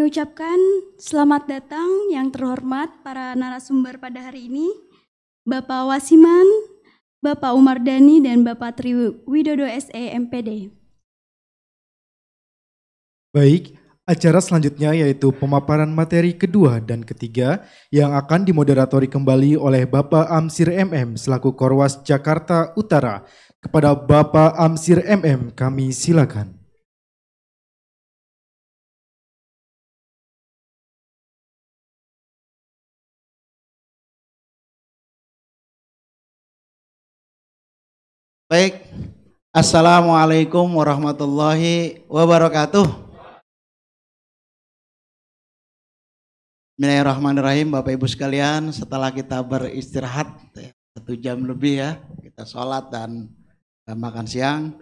ucapkan selamat datang yang terhormat para narasumber pada hari ini, Bapak Wasiman, Bapak Umar Dhani, dan Bapak Tri Widodo SE MPD. Baik, acara selanjutnya yaitu pemaparan materi kedua dan ketiga yang akan dimoderatori kembali oleh Bapak Amsir MM selaku Korwas Jakarta Utara. Kepada Bapak Amsir MM kami silakan. Baik, Assalamualaikum warahmatullahi wabarakatuh. Bismillahirrahmanirrahim, Bapak Ibu sekalian, setelah kita beristirahat 1 jam lebih ya, kita sholat dan makan siang.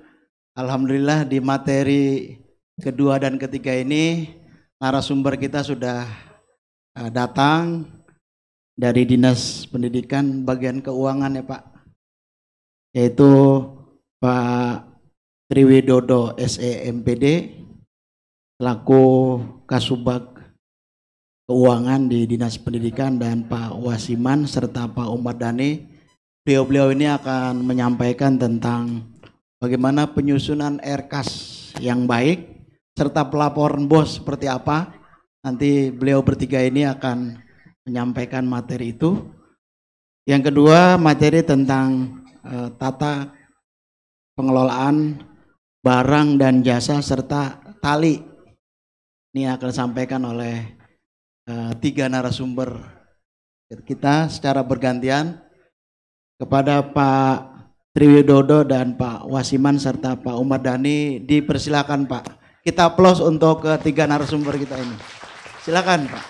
Alhamdulillah di materi kedua dan ketiga ini narasumber kita sudah datang dari Dinas Pendidikan bagian keuangan ya Pak, yaitu Pak Tri Widodo SE MPD selaku Kasubag Keuangan di Dinas Pendidikan, dan Pak Wasiman serta Pak Umar Dhani. Beliau-beliau ini akan menyampaikan tentang bagaimana penyusunan RKAS yang baik serta pelaporan BOS seperti apa. Nanti beliau bertiga ini akan menyampaikan materi itu. Yang kedua, materi tentang tata pengelolaan barang dan jasa serta tali. Ini akan disampaikan oleh 3 narasumber kita secara bergantian. Kepada Pak Tri Widodo dan Pak Wasiman serta Pak Umar Dhani dipersilakan Pak. Kita aplaus untuk ketiga narasumber kita ini. Silakan Pak.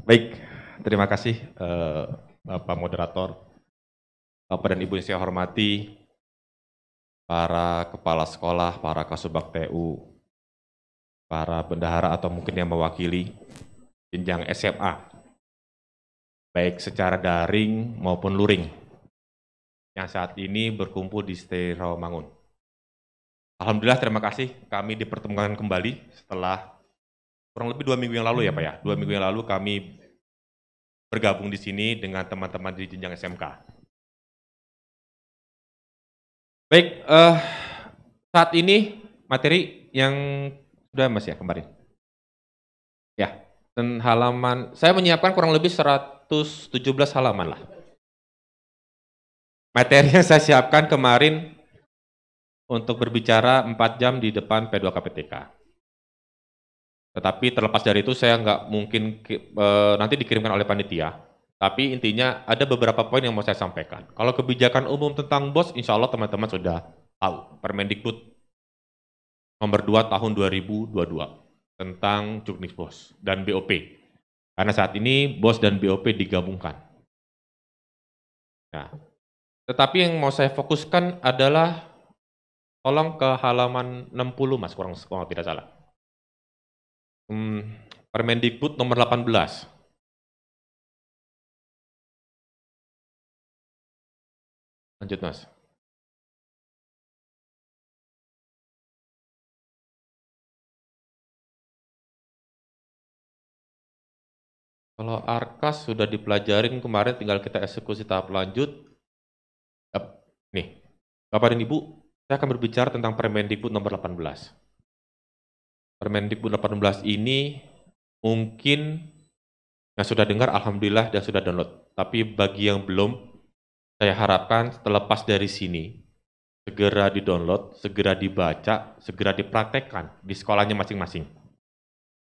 Baik, terima kasih Bapak Moderator, Bapak dan Ibu yang saya hormati, para kepala sekolah, para kasubag TU, para bendahara atau mungkin yang mewakili jenjang SMA, baik secara daring maupun luring, yang saat ini berkumpul di STI Rawamangun. Alhamdulillah, terima kasih kami dipertemukan kembali setelah kurang lebih 2 minggu yang lalu ya Pak ya. 2 minggu yang lalu kami bergabung di sini dengan teman-teman di jenjang SMK. Baik, saat ini materi yang sudah Mas ya kemarin. Ya, dan halaman, saya menyiapkan kurang lebih 117 halaman lah. Materi yang saya siapkan kemarin untuk berbicara 4 jam di depan P2KPTK. Tetapi terlepas dari itu saya nggak mungkin nanti dikirimkan oleh panitia. Tapi intinya ada beberapa poin yang mau saya sampaikan. Kalau kebijakan umum tentang BOS, insya Allah teman-teman sudah tahu. Permendikbud nomor 2 tahun 2022 tentang Juknis BOS dan BOP. Karena saat ini BOS dan BOP digabungkan. Nah, tetapi yang mau saya fokuskan adalah, tolong ke halaman 60 Mas, kurang tidak salah. Permendikbud nomor 18. Lanjut Mas. Kalau RKAS sudah dipelajarin kemarin, tinggal kita eksekusi tahap lanjut. Nih, Bapak dan Ibu, saya akan berbicara tentang Permendikbud nomor 18. Permendikbud 18 ini mungkin yang sudah dengar alhamdulillah dan sudah download. Tapi bagi yang belum, saya harapkan terlepas dari sini segera di-download, segera dibaca, segera dipraktekkan di sekolahnya masing-masing.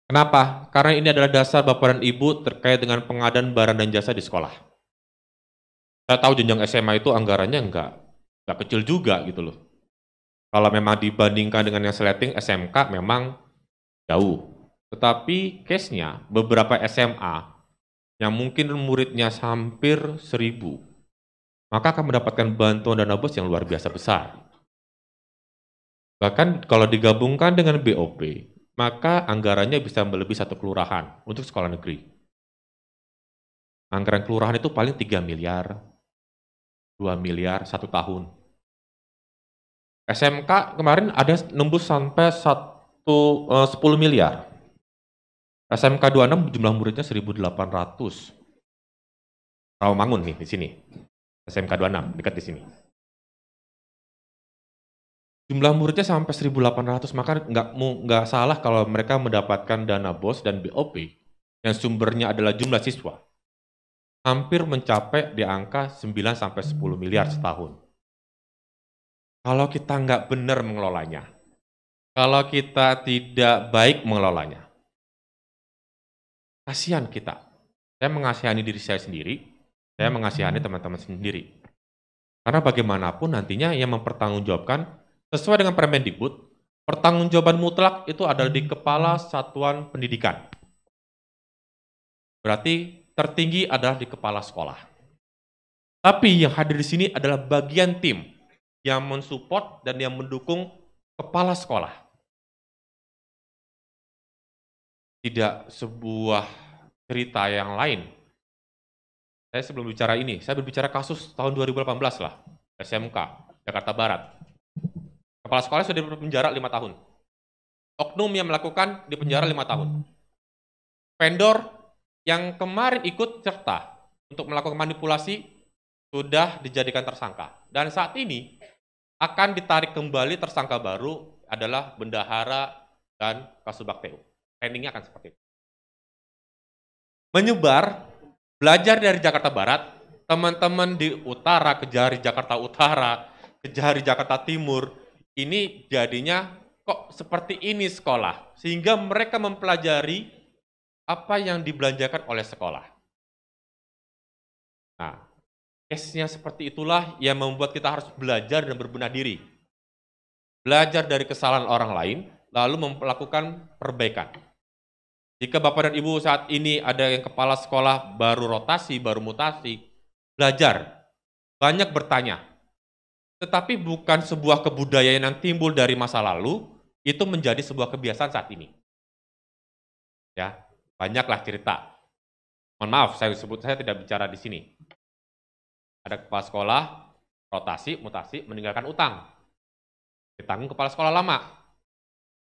Kenapa? Karena ini adalah dasar Bapak dan Ibu terkait dengan pengadaan barang dan jasa di sekolah. Saya tahu jenjang SMA itu anggarannya nggak kecil juga gitu loh. Kalau memang dibandingkan dengan yang seleting SMK memang jauh. Tetapi case-nya beberapa SMA yang mungkin muridnya hampir 1.000, maka akan mendapatkan bantuan dana BOS yang luar biasa besar. Bahkan kalau digabungkan dengan BOP, maka anggarannya bisa melebihi 1 kelurahan untuk sekolah negeri. Anggaran kelurahan itu paling 3 miliar, 2 miliar, 1 tahun. SMK kemarin ada nembus sampai 10 miliar. SMK 26 jumlah muridnya 1.800. Rawamangun nih di sini. SMK 26 dekat di sini. Jumlah muridnya sampai 1.800, maka nggak salah kalau mereka mendapatkan dana BOS dan BOP yang sumbernya adalah jumlah siswa. Hampir mencapai di angka 9 sampai 10 miliar setahun. Kalau kita nggak benar mengelolanya, kalau kita tidak baik mengelolanya, kasihan kita. Saya mengasihani diri saya sendiri, saya mengasihani teman-teman sendiri. Karena bagaimanapun nantinya yang mempertanggungjawabkan sesuai dengan Permendikbud, pertanggungjawaban mutlak itu adalah di kepala satuan pendidikan. Berarti tertinggi adalah di kepala sekolah. Tapi yang hadir di sini adalah bagian tim yang mensupport dan yang mendukung kepala sekolah. Tidak sebuah cerita yang lain. Saya sebelum bicara ini, saya berbicara kasus tahun 2018 lah, SMK, Jakarta Barat. Kepala sekolah sudah dipenjara 5 tahun. Oknum yang melakukan dipenjara 5 tahun. Vendor yang kemarin ikut serta untuk melakukan manipulasi sudah dijadikan tersangka. Dan saat ini akan ditarik kembali tersangka baru adalah bendahara dan Kasubag TU. Trendingnya akan seperti itu. Menyebar, belajar dari Jakarta Barat, teman-teman di utara kejar di Jakarta Utara, kejar di Jakarta Timur, ini jadinya kok seperti ini sekolah. Sehingga mereka mempelajari apa yang dibelanjakan oleh sekolah. Nah, case-nya seperti itulah yang membuat kita harus belajar dan berbenah diri. Belajar dari kesalahan orang lain, lalu melakukan perbaikan. Jika Bapak dan Ibu saat ini ada yang kepala sekolah baru rotasi, baru mutasi, belajar, banyak bertanya. Tetapi bukan sebuah kebudayaan yang timbul dari masa lalu, itu menjadi sebuah kebiasaan saat ini. Ya, banyaklah cerita. Mohon maaf, saya tidak bicara di sini. Ada kepala sekolah, rotasi, mutasi, meninggalkan utang. Ditanggung kepala sekolah lama.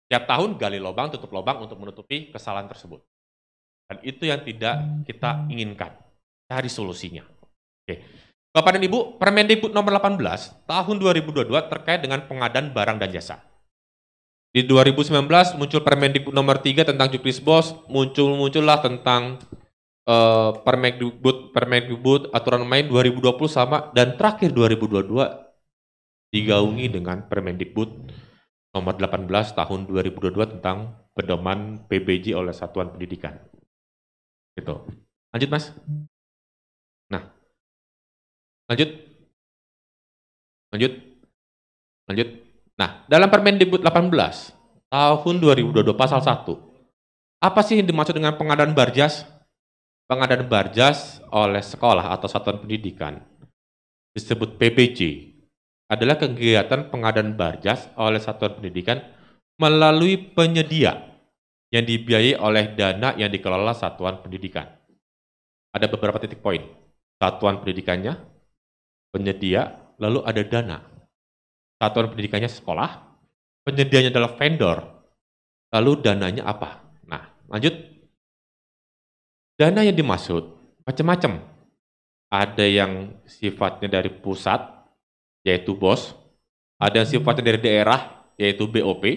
Tiap tahun gali lubang, tutup lubang untuk menutupi kesalahan tersebut. Dan itu yang tidak kita inginkan. Cari solusinya. Oke. Bapak dan Ibu, Permendikbud nomor 18 tahun 2022 terkait dengan pengadaan barang dan jasa. Di 2019 muncul Permendikbud nomor 3 tentang Juknisbos, muncullah tentang Permendikbud aturan main 2020 sama, dan terakhir 2022 digaungi dengan Permendikbud nomor 18 tahun 2022 tentang pedoman PBJ oleh Satuan Pendidikan. Gitu. Lanjut, Mas. Nah, lanjut. Nah, dalam Permendikbud 18 tahun 2022 pasal 1, apa sih yang dimaksud dengan pengadaan barjas? Pengadaan barjas oleh sekolah atau satuan pendidikan disebut PBJ adalah kegiatan pengadaan barjas oleh satuan pendidikan melalui penyedia yang dibiayai oleh dana yang dikelola satuan pendidikan. Ada beberapa titik poin. Satuan pendidikannya, penyedia, lalu ada dana. Satuan pendidikannya sekolah, penyedianya adalah vendor, lalu dananya apa? Nah, lanjut. Dana yang dimaksud macam-macam. Ada yang sifatnya dari pusat, yaitu BOS. Ada yang sifatnya dari daerah, yaitu BOP.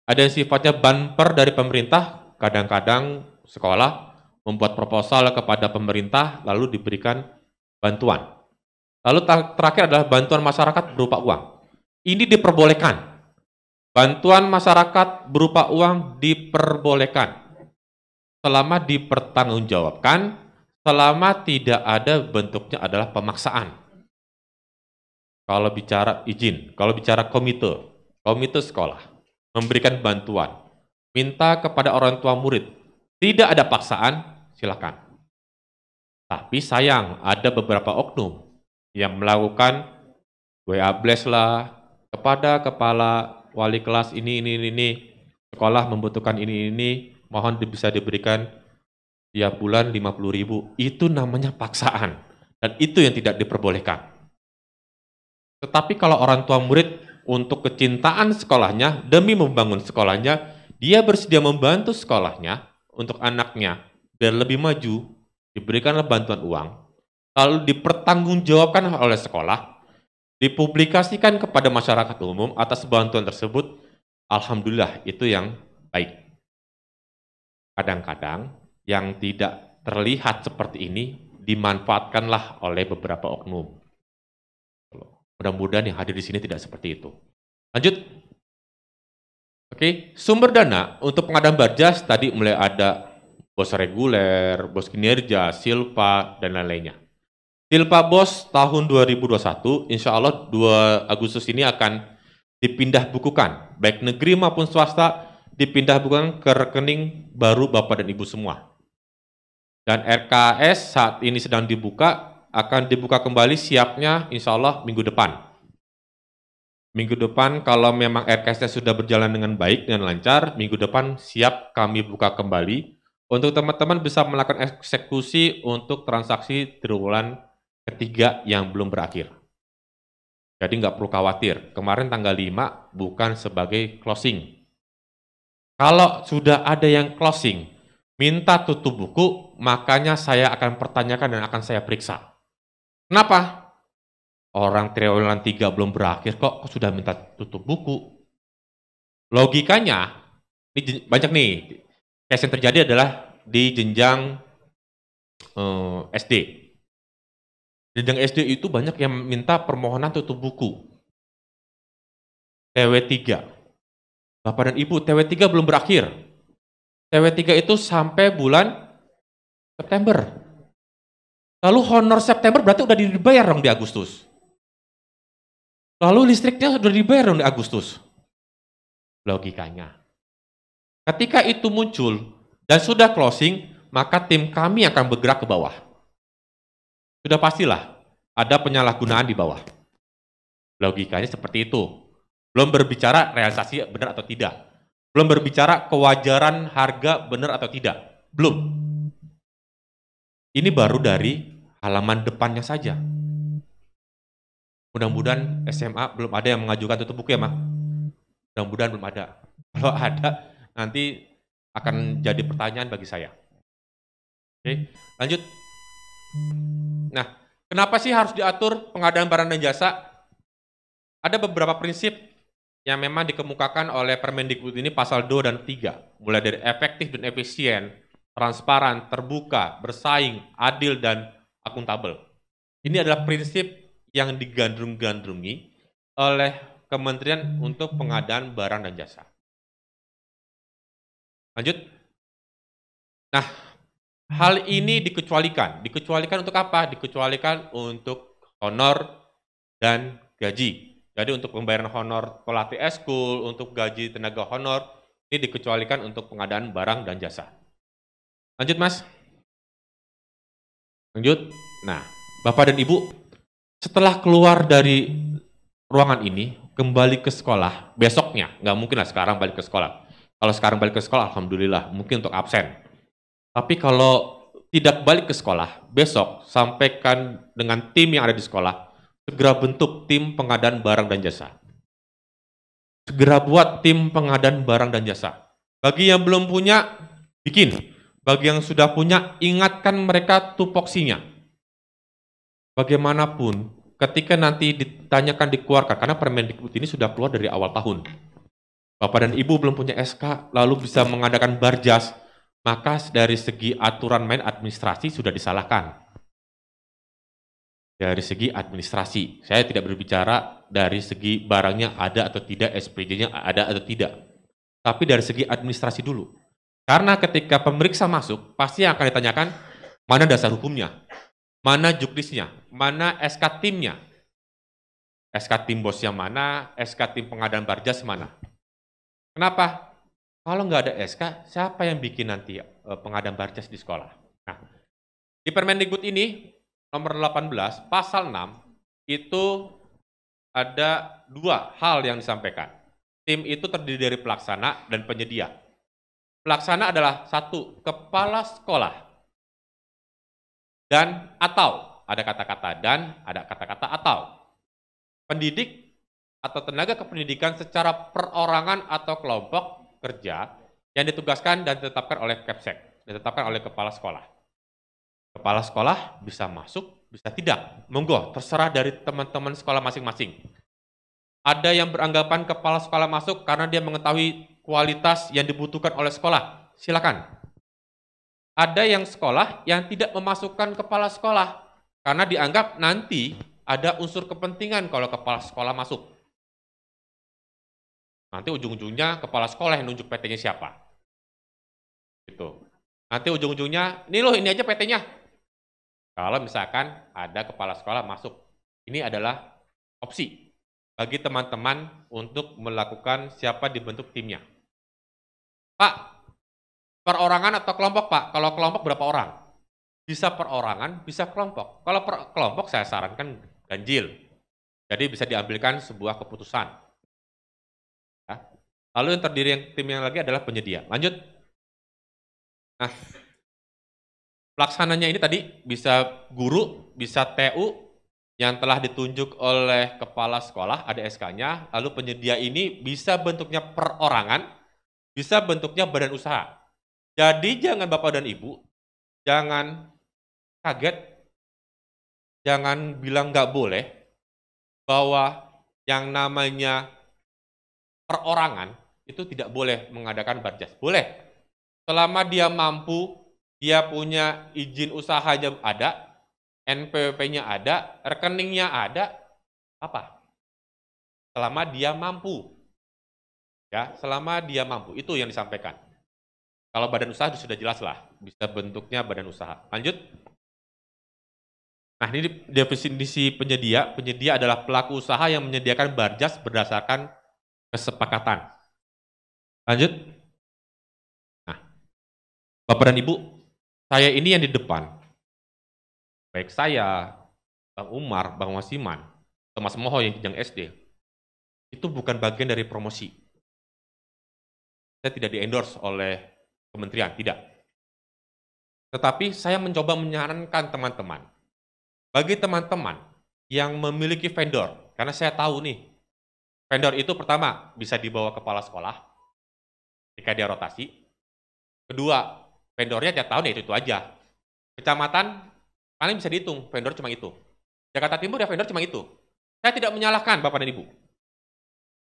Ada yang sifatnya banper dari pemerintah. Kadang-kadang sekolah membuat proposal kepada pemerintah, lalu diberikan bantuan. Lalu terakhir adalah bantuan masyarakat berupa uang. Ini diperbolehkan. Bantuan masyarakat berupa uang diperbolehkan selama dipertanggungjawabkan, selama tidak ada bentuknya adalah pemaksaan. Kalau bicara izin, kalau bicara komite sekolah, memberikan bantuan, minta kepada orang tua murid, tidak ada paksaan, silakan. Tapi sayang, ada beberapa oknum yang melakukan WA blast lah kepada kepala wali kelas ini, sekolah membutuhkan ini, mohon bisa diberikan tiap bulan 50.000. Itu namanya paksaan, dan itu yang tidak diperbolehkan. Tetapi kalau orang tua murid untuk kecintaan sekolahnya, demi membangun sekolahnya, dia bersedia membantu sekolahnya untuk anaknya biar lebih maju, diberikanlah bantuan uang, lalu dipertanggungjawabkan oleh sekolah, dipublikasikan kepada masyarakat umum atas bantuan tersebut, alhamdulillah itu yang baik. Kadang-kadang yang tidak terlihat seperti ini dimanfaatkanlah oleh beberapa oknum. Mudah-mudahan yang hadir di sini tidak seperti itu. Lanjut. Oke, sumber dana untuk pengadaan Barjas tadi mulai ada bos reguler, bos kinerja, silpa, dan lain-lainnya. Silpa bos tahun 2021, insya Allah 2 Agustus ini akan dipindah bukukan, baik negeri maupun swasta, dipindah bukukan ke rekening baru Bapak dan Ibu semua. Dan RKS saat ini sedang dibuka, akan dibuka kembali siapnya insya Allah minggu depan. Minggu depan kalau memang RKS-nya sudah berjalan dengan baik dan lancar, minggu depan siap kami buka kembali untuk teman-teman bisa melakukan eksekusi untuk transaksi triwulan ketiga yang belum berakhir. Jadi nggak perlu khawatir, kemarin tanggal 5 bukan sebagai closing. Kalau sudah ada yang closing, minta tutup buku, makanya saya akan pertanyakan dan akan saya periksa. Kenapa? Orang triwulan 3 belum berakhir kok sudah minta tutup buku. Logikanya, ini banyak nih, case yang terjadi adalah di jenjang SD. Jenjang SD itu banyak yang minta permohonan tutup buku. TW3. Bapak dan Ibu, TW3 belum berakhir. TW3 itu sampai bulan September. Lalu honor September berarti udah dibayar dong di Agustus. Lalu listriknya sudah dibayar dong di Agustus. Logikanya. Ketika itu muncul dan sudah closing, maka tim kami akan bergerak ke bawah. Sudah pastilah ada penyalahgunaan di bawah. Logikanya seperti itu. Belum berbicara realisasi benar atau tidak. Belum berbicara kewajaran harga benar atau tidak. Belum. Ini baru dari halaman depannya saja. Mudah-mudahan SMA belum ada yang mengajukan tutup buku ya, Ma? Mudah-mudahan belum ada. Kalau ada, nanti akan jadi pertanyaan bagi saya. Oke, lanjut. Nah, kenapa sih harus diatur pengadaan barang dan jasa? Ada beberapa prinsip yang memang dikemukakan oleh Permendikbud ini pasal 2 dan 3. Mulai dari efektif dan efisien, transparan, terbuka, bersaing, adil, dan akuntabel. Ini adalah prinsip yang digandrung-gandrungi oleh Kementerian untuk pengadaan barang dan jasa. Lanjut. Nah, hal ini dikecualikan. Dikecualikan untuk apa? Dikecualikan untuk honor dan gaji. Jadi untuk pembayaran honor pelatih eskul, untuk gaji tenaga honor, ini dikecualikan untuk pengadaan barang dan jasa. Lanjut, Mas. Lanjut. Nah, Bapak dan Ibu, setelah keluar dari ruangan ini, kembali ke sekolah, besoknya, nggak mungkin lah sekarang balik ke sekolah. Kalau sekarang balik ke sekolah, alhamdulillah, mungkin untuk absen. Tapi kalau tidak balik ke sekolah, besok sampaikan dengan tim yang ada di sekolah, segera bentuk tim pengadaan barang dan jasa. Segera buat tim pengadaan barang dan jasa. Bagi yang belum punya, bikin. Bagi yang sudah punya, ingatkan mereka tupoksinya. Bagaimanapun, ketika nanti ditanyakan dikeluarkan, karena Permendikbud ini sudah keluar dari awal tahun. Bapak dan Ibu belum punya SK, lalu bisa mengadakan Barjas, maka dari segi aturan main administrasi sudah disalahkan. Dari segi administrasi, saya tidak berbicara dari segi barangnya ada atau tidak, SPJ-nya ada atau tidak. Tapi dari segi administrasi dulu. Karena ketika pemeriksa masuk, pasti akan ditanyakan mana dasar hukumnya, mana juknisnya, mana SK timnya. SK tim bos yang mana, SK tim pengadaan Barjas mana. Kenapa? Kalau nggak ada SK, siapa yang bikin nanti pengadaan Barjas di sekolah? Nah, Di Permendikbud ini, nomor 18, pasal 6, itu ada 2 hal yang disampaikan. Tim itu terdiri dari pelaksana dan penyedia. Pelaksana adalah 1, kepala sekolah, dan atau, ada kata-kata dan, ada kata-kata atau. Pendidik atau tenaga kependidikan secara perorangan atau kelompok kerja yang ditugaskan dan ditetapkan oleh Kepsek, ditetapkan oleh kepala sekolah. Kepala sekolah bisa masuk, bisa tidak. Monggo, terserah dari teman-teman sekolah masing-masing. Ada yang beranggapan kepala sekolah masuk karena dia mengetahui kualitas yang dibutuhkan oleh sekolah. Silakan. Ada yang sekolah yang tidak memasukkan kepala sekolah karena dianggap nanti ada unsur kepentingan kalau kepala sekolah masuk. Nanti ujung-ujungnya kepala sekolah yang nunjuk PT-nya siapa. Gitu. Nanti ujung-ujungnya, ini loh ini aja PT-nya. Kalau misalkan ada kepala sekolah masuk. Ini adalah opsi bagi teman-teman untuk melakukan siapa dibentuk timnya. Pak, perorangan atau kelompok Pak? Kalau kelompok berapa orang? Bisa perorangan, bisa kelompok. Kalau per kelompok saya sarankan ganjil. Jadi bisa diambilkan sebuah keputusan. Ya. Lalu yang terdiri tim yang lagi adalah penyedia. Lanjut. Nah, pelaksananya ini tadi bisa guru, bisa TU yang telah ditunjuk oleh kepala sekolah, ada SK-nya, lalu penyedia ini bisa bentuknya perorangan, bisa bentuknya badan usaha. Jadi jangan Bapak dan Ibu, jangan kaget, jangan bilang nggak boleh, bahwa yang namanya perorangan itu tidak boleh mengadakan barjas. Boleh, selama dia mampu, dia punya izin usahanya ada, NPWP-nya ada, rekeningnya ada, apa? Selama dia mampu. Ya, selama dia mampu. Itu yang disampaikan. Kalau badan usaha sudah jelas lah, bisa bentuknya badan usaha. Lanjut. Nah, ini definisi penyedia. Penyedia adalah pelaku usaha yang menyediakan barjas berdasarkan kesepakatan. Lanjut. Nah, Bapak dan Ibu, saya ini yang di depan. Baik saya, Bang Umar, Bang Wasiman, atau Mas Moho yang jenjang SD, itu bukan bagian dari promosi. Saya tidak di-endorse oleh kementerian, tidak. Tetapi saya mencoba menyarankan teman-teman, bagi teman-teman yang memiliki vendor, karena saya tahu nih, vendor itu pertama bisa dibawa kepala sekolah, jika dia rotasi. Kedua, vendornya tiap tahun ya itu aja. Kecamatan, paling bisa dihitung, vendor cuma itu. Jakarta Timur ya vendor cuma itu. Saya tidak menyalahkan Bapak dan Ibu.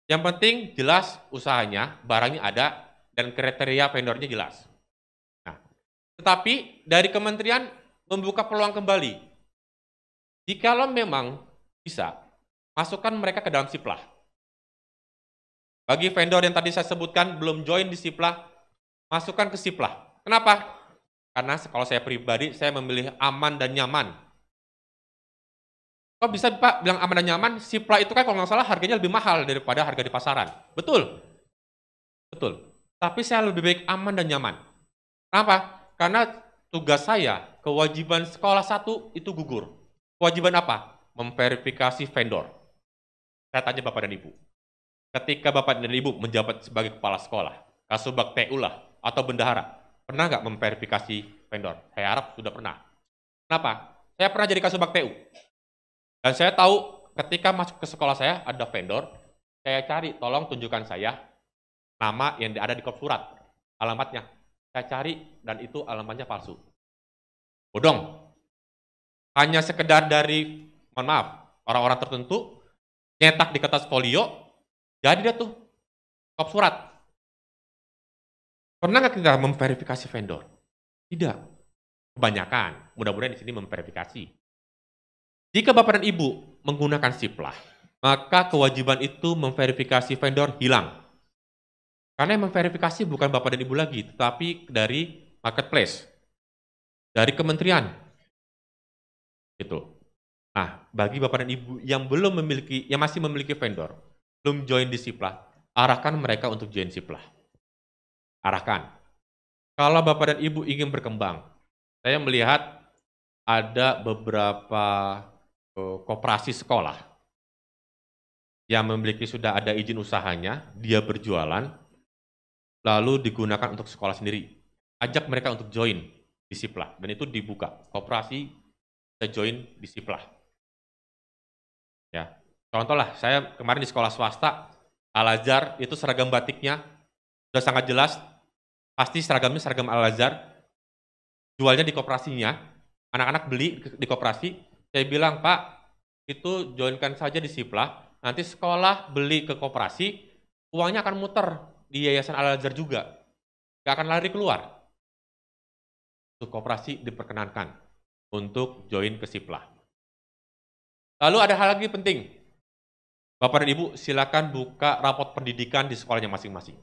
Yang penting jelas usahanya, barangnya ada, dan kriteria vendornya jelas. Nah, tetapi dari kementerian membuka peluang kembali. Jikalau memang bisa, masukkan mereka ke dalam Siplah. Bagi vendor yang tadi saya sebutkan belum join di Siplah, masukkan ke Siplah. Kenapa? Karena kalau saya pribadi, saya memilih aman dan nyaman. Kok bisa Pak bilang aman dan nyaman? Siplah itu kan kalau nggak salah harganya lebih mahal daripada harga di pasaran. Betul. Betul. Tapi saya lebih baik aman dan nyaman. Kenapa? Karena tugas saya, kewajiban sekolah 1 itu gugur. Kewajiban apa? Memverifikasi vendor. Saya tanya Bapak dan Ibu. Ketika Bapak dan Ibu menjabat sebagai kepala sekolah, Kasubag TU lah, atau bendahara, pernah nggak memverifikasi vendor? Saya harap sudah pernah. Kenapa? Saya pernah jadi Kasubag TU. Dan saya tahu ketika masuk ke sekolah saya ada vendor, saya cari, tolong tunjukkan saya nama yang ada di kop surat, alamatnya. Saya cari dan itu alamatnya palsu. Bodong. Hanya sekedar dari, mohon maaf, orang-orang tertentu, nyetak di kertas folio, jadi dia tuh kop surat. Pernah nggak kita memverifikasi vendor? Tidak. Kebanyakan, mudah-mudahan di sini memverifikasi. Jika Bapak dan Ibu menggunakan Siplah, maka kewajiban itu memverifikasi vendor hilang. Karena yang memverifikasi bukan Bapak dan Ibu lagi, tetapi dari marketplace, dari kementerian. Gitu. Nah, bagi Bapak dan Ibu yang belum memiliki, yang masih memiliki vendor, belum join di Siplah, arahkan mereka untuk join Siplah. Arahkan. Kalau Bapak dan Ibu ingin berkembang, saya melihat ada beberapa koperasi sekolah yang memiliki sudah ada izin usahanya, dia berjualan, lalu digunakan untuk sekolah sendiri. Ajak mereka untuk join di Siplah, dan itu dibuka. Koperasi bisa join di Siplah. Ya, contoh lah, saya kemarin di sekolah swasta, Al-Azhar, itu seragam batiknya sudah sangat jelas, pasti seragamnya seragam Al-Azhar, jualnya di koperasinya, anak-anak beli di koperasi, saya bilang, Pak, itu joinkan saja di Siplah, nanti sekolah beli ke koperasi, uangnya akan muter di Yayasan Al-Azhar juga, nggak akan lari keluar. Untuk koperasi diperkenankan untuk join ke Siplah. Lalu ada hal lagi penting, Bapak dan Ibu silakan buka rapot pendidikan di sekolahnya masing-masing.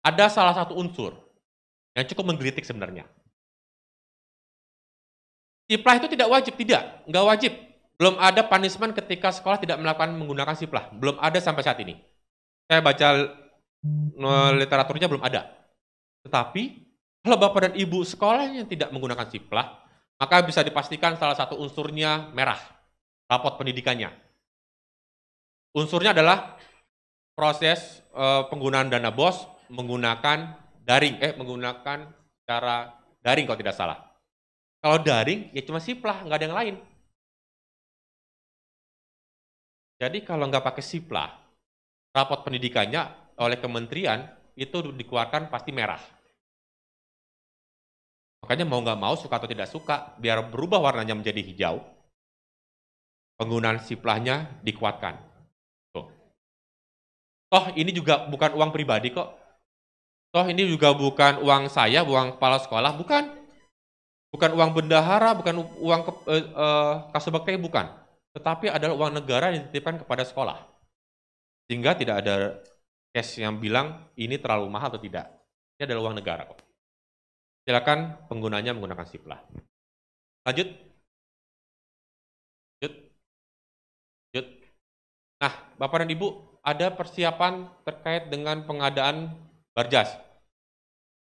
Ada salah satu unsur yang cukup menggelitik sebenarnya. Siplah itu tidak wajib, nggak wajib. Belum ada punishment ketika sekolah tidak menggunakan Siplah. Belum ada sampai saat ini. Saya baca literaturnya belum ada. Tetapi, kalau Bapak dan Ibu sekolahnya tidak menggunakan Siplah, maka bisa dipastikan salah satu unsurnya merah, rapot pendidikannya. Unsurnya adalah proses penggunaan dana BOS menggunakan menggunakan cara daring kalau tidak salah. Kalau daring, ya cuma Siplah, nggak ada yang lain. Jadi kalau nggak pakai Siplah, rapot pendidikannya oleh kementerian itu dikeluarkan pasti merah. Makanya mau nggak mau, suka atau tidak suka, biar berubah warnanya menjadi hijau, penggunaan Siplahnya dikuatkan. Tuh. Toh ini juga bukan uang pribadi kok. Toh ini juga bukan uang saya, uang kepala sekolah, bukan. Bukan uang bendahara, bukan uang Kasubag, bukan. Tetapi adalah uang negara yang dititipkan kepada sekolah. Sehingga tidak ada case yang bilang ini terlalu mahal atau tidak. Ini adalah uang negara kok. Silakan penggunanya menggunakan Siplah. Lanjut. Nah, Bapak dan Ibu, ada persiapan terkait dengan pengadaan Barjas.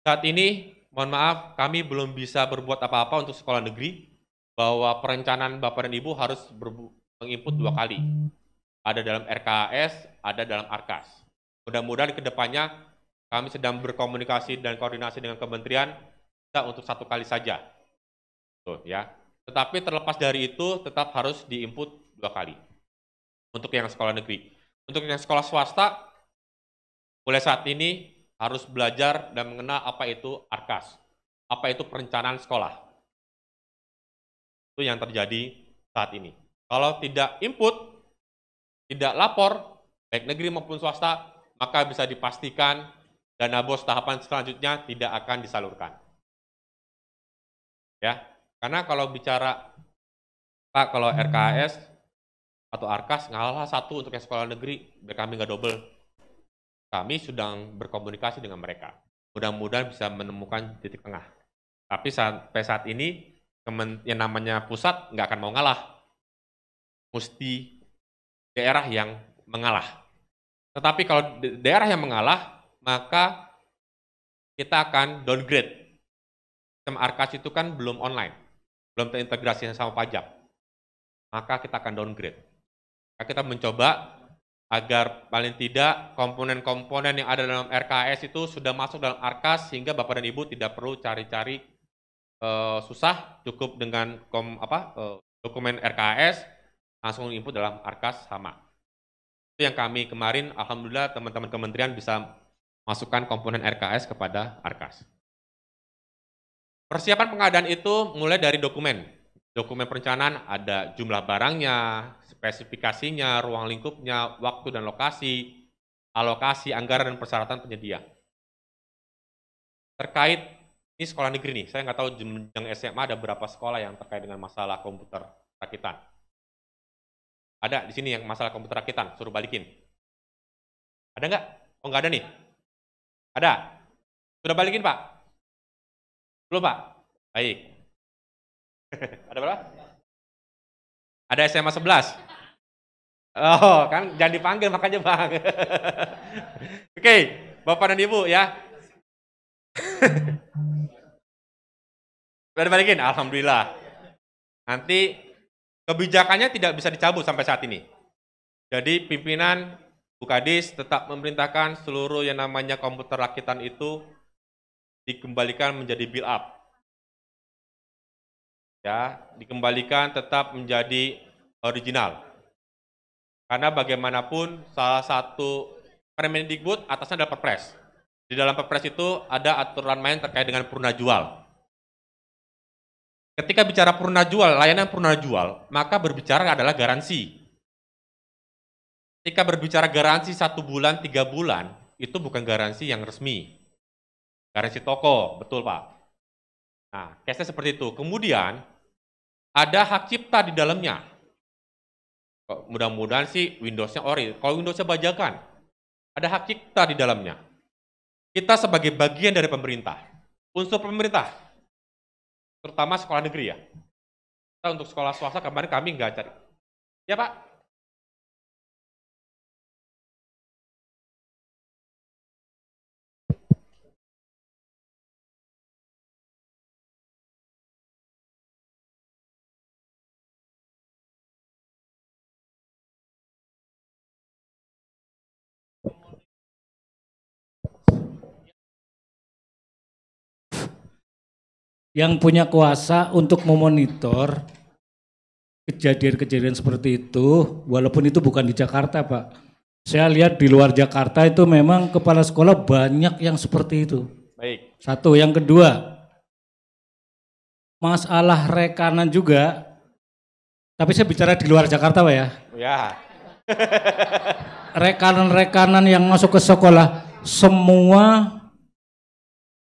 Saat ini, mohon maaf, kami belum bisa berbuat apa-apa untuk sekolah negeri, bahwa perencanaan Bapak dan Ibu harus menginput 2 kali. Ada dalam RKAS, ada dalam ARKAS. Mudah-mudahan ke depannya kami sedang berkomunikasi dan koordinasi dengan kementerian untuk 1 kali saja. Tuh, ya. Tetapi terlepas dari itu tetap harus diinput 2 kali. Untuk yang sekolah negeri. Untuk yang sekolah swasta, mulai saat ini harus belajar dan mengenal apa itu ARKAS. Apa itu perencanaan sekolah. Itu yang terjadi saat ini. Kalau tidak input, tidak lapor, baik negeri maupun swasta, maka bisa dipastikan dana BOS tahapan selanjutnya tidak akan disalurkan. Ya, karena kalau bicara, Pak, kalau RKS atau ARKAS ngalah 1 untuk yang sekolah negeri, biar kami nggak double. Kami sedang berkomunikasi dengan mereka. Mudah-mudahan bisa menemukan titik tengah. Tapi sampai saat ini, yang namanya pusat nggak akan mau ngalah. Mesti daerah yang mengalah. Tetapi kalau daerah yang mengalah, maka kita akan downgrade. Sistem ARKAS itu kan belum online, belum terintegrasi sama pajak. Maka kita akan downgrade. Maka kita mencoba agar paling tidak komponen-komponen yang ada dalam RKS itu sudah masuk dalam ARKAS, sehingga Bapak dan Ibu tidak perlu cari-cari susah, cukup dengan dokumen RKS, langsung input dalam ARKAS sama. Itu yang kami kemarin, alhamdulillah teman-teman kementerian bisa masukkan komponen RKS kepada ARKAS. Persiapan pengadaan itu mulai dari dokumen. Dokumen perencanaan ada jumlah barangnya, spesifikasinya, ruang lingkupnya, waktu dan lokasi, alokasi, anggaran dan persyaratan penyedia. Terkait, ini sekolah negeri nih, saya nggak tahu jenjang SMA ada berapa sekolah yang terkait dengan masalah komputer rakitan. Ada di sini yang masalah komputer rakitan, suruh balikin. Ada nggak? Oh, nggak ada nih. Ada? Sudah balikin, Pak? Belum, Pak? Baik. Ada berapa? Ada SMA 11. Oh, kan jangan dipanggil makanya, Bang. Oke, Bapak dan Ibu ya. Sudah dibalikin? Alhamdulillah. Nanti kebijakannya tidak bisa dicabut sampai saat ini. Jadi pimpinan Bu Kadis tetap memerintahkan seluruh yang namanya komputer rakitan itu dikembalikan menjadi build up. Ya, dikembalikan tetap menjadi original. Karena bagaimanapun salah satu Permendikbud atasnya adalah Perpres. Di dalam Perpres itu ada aturan main terkait dengan purna jual. Ketika bicara purna jual, layanan purna jual, maka berbicara adalah garansi. Ketika berbicara garansi 1 bulan, 3 bulan, itu bukan garansi yang resmi. Garansi toko, betul Pak. Nah, case-nya seperti itu. Kemudian, ada hak cipta di dalamnya. Mudah-mudahan sih Windows-nya ori. Kalau Windows-nya bajakan, ada hak cipta di dalamnya. Kita sebagai bagian dari pemerintah, unsur pemerintah, terutama sekolah negeri ya. Kita untuk sekolah swasta kemarin kami nggak cari. Ya Pak? Yang punya kuasa untuk memonitor kejadian-kejadian seperti itu, walaupun itu bukan di Jakarta Pak. Saya lihat di luar Jakarta itu memang kepala sekolah banyak yang seperti itu. Baik. Satu, yang kedua, masalah rekanan juga, tapi saya bicara di luar Jakarta Pak ya. Ya. Rekanan-rekanan yang masuk ke sekolah, semua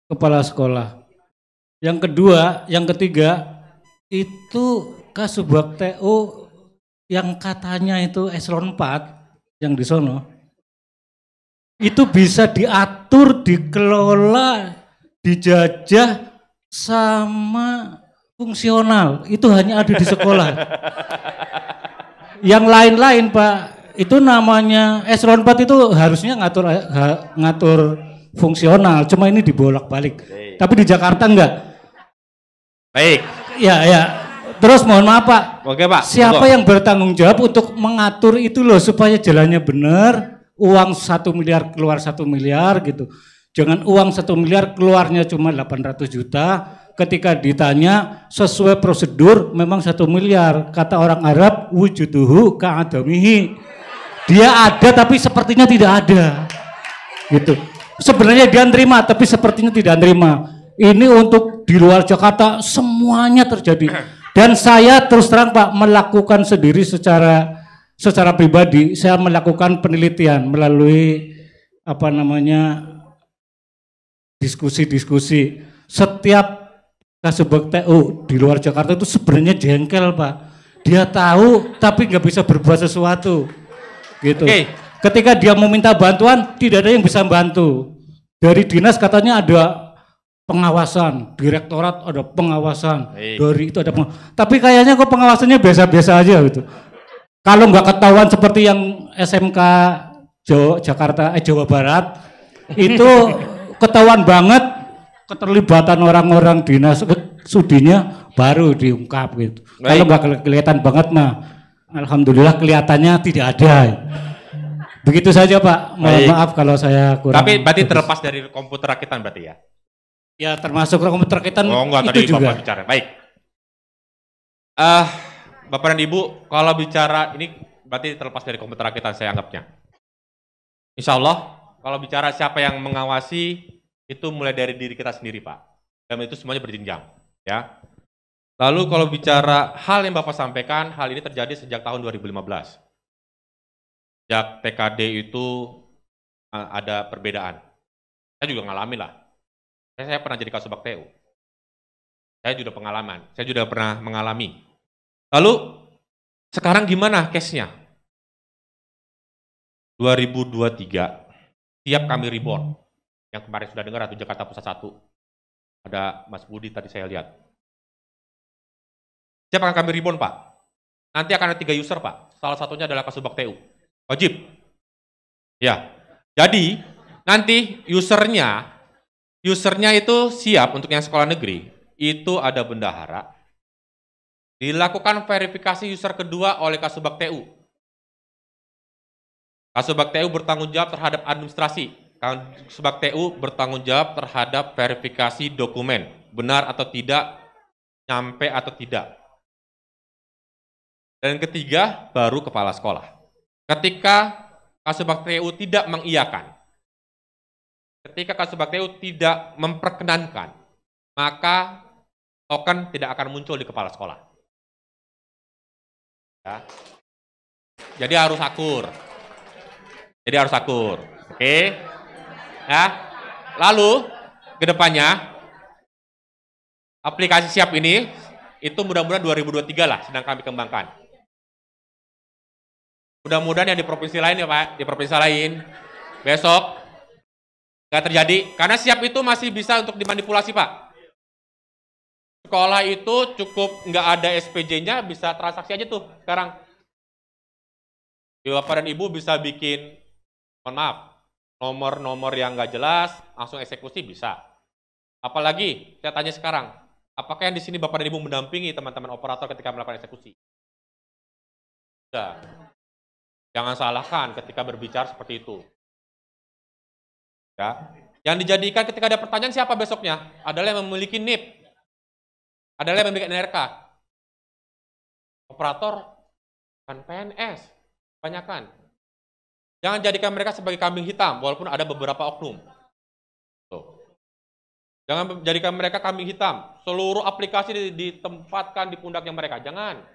kepala sekolah. Yang kedua, yang ketiga, itu Kasubag TU yang katanya itu eselon 4 yang di sono, itu bisa diatur, dikelola, dijajah sama fungsional. Itu hanya ada di sekolah. Yang lain-lain Pak, itu namanya eselon 4 itu harusnya ngatur fungsional, cuma ini dibolak-balik. Tapi di Jakarta enggak. Baik. Ya. Terus mohon maaf Pak. Oke Pak. Siapa yang bertanggung jawab untuk mengatur itu loh supaya jalannya benar, uang 1 miliar keluar 1 miliar gitu. Jangan uang 1 miliar keluarnya cuma 800 juta. Ketika ditanya sesuai prosedur memang 1 miliar. Kata orang Arab wujuduhu ka'adamihi. Dia ada tapi sepertinya tidak ada. Gitu. Sebenarnya dia nerima tapi sepertinya tidak nerima. Ini untuk di luar Jakarta semuanya terjadi. Dan saya terus terang Pak melakukan sendiri secara pribadi. Saya melakukan penelitian melalui diskusi-diskusi. Setiap Kasubag TU di luar Jakarta itu sebenarnya jengkel Pak. Dia tahu tapi nggak bisa berbuat sesuatu. Gitu. Okay. Ketika dia meminta bantuan tidak ada yang bisa bantu. Dari dinas katanya ada pengawasan, direktorat ada pengawasan, dari itu ada tapi kayaknya kok pengawasannya biasa-biasa aja gitu. Kalau nggak ketahuan seperti yang SMK Jawa Barat, itu ketahuan banget keterlibatan orang-orang dinas sudinya baru diungkap gitu. Kalau nggak kelihatan banget mah, alhamdulillah kelihatannya tidak ada. Begitu saja Pak, mohon maaf kalau saya kurang. Tapi berarti terlepas dari komputer rakitan berarti ya? Ya termasuk komputer rakitan enggak, itu tadi juga. Bapak bicara. Baik. Bapak dan Ibu, kalau bicara ini berarti terlepas dari komputer rakitan saya anggapnya. Insya Allah, kalau bicara siapa yang mengawasi, itu mulai dari diri kita sendiri Pak. Dan itu semuanya berjenjang. Ya. Lalu kalau bicara hal yang Bapak sampaikan, hal ini terjadi sejak tahun 2015. Sejak TKD itu ada perbedaan. Saya juga ngalamin lah. Saya pernah jadi Kasubag TU. Saya juga pengalaman. Saya juga pernah mengalami. Lalu sekarang gimana case-nya? 2023, tiap kami reborn. Yang kemarin sudah dengar atau Jakarta Pusat 1. Ada Mas Budi tadi saya lihat. Siapa akan kami reborn Pak? Nanti akan ada 3 user Pak. Salah satunya adalah Kasubag TU. Wajib. Ya. Jadi nanti usernya itu siap untuk yang sekolah negeri, itu ada bendahara, Dilakukan verifikasi user kedua oleh Kasubag TU. Kasubag TU bertanggung jawab terhadap administrasi. Kasubag TU bertanggung jawab terhadap verifikasi dokumen. Benar atau tidak, nyampe atau tidak. Dan ketiga, baru kepala sekolah. Ketika Kasubag TU tidak mengiyakan, ketika Kasubag TU tidak memperkenankan, maka token tidak akan muncul di kepala sekolah. Ya. Jadi harus akur. Oke. Ya. Lalu ke depannya aplikasi siap ini itu mudah-mudahan 2023 lah sedang kami kembangkan. Mudah-mudahan yang di provinsi lain ya Pak, di provinsi lain besok nggak terjadi, karena siap itu masih bisa untuk dimanipulasi Pak. Sekolah itu cukup nggak ada SPJ-nya, bisa transaksi aja tuh sekarang. Bapak dan Ibu bisa bikin, mohon maaf, nomor-nomor yang nggak jelas, langsung eksekusi bisa. Apalagi, saya tanya sekarang, apakah yang di sini Bapak dan Ibu mendampingi teman-teman operator ketika melakukan eksekusi? Tidak. Jangan salahkan ketika berbicara seperti itu. Ya. Yang dijadikan ketika ada pertanyaan siapa besoknya? Adalah yang memiliki NIP. Adalah yang memiliki NRK. Operator kan PNS, kebanyakan. Jangan jadikan mereka sebagai kambing hitam, walaupun ada beberapa oknum. Tuh. Jangan jadikan mereka kambing hitam. Seluruh aplikasi ditempatkan di pundaknya mereka. Jangan.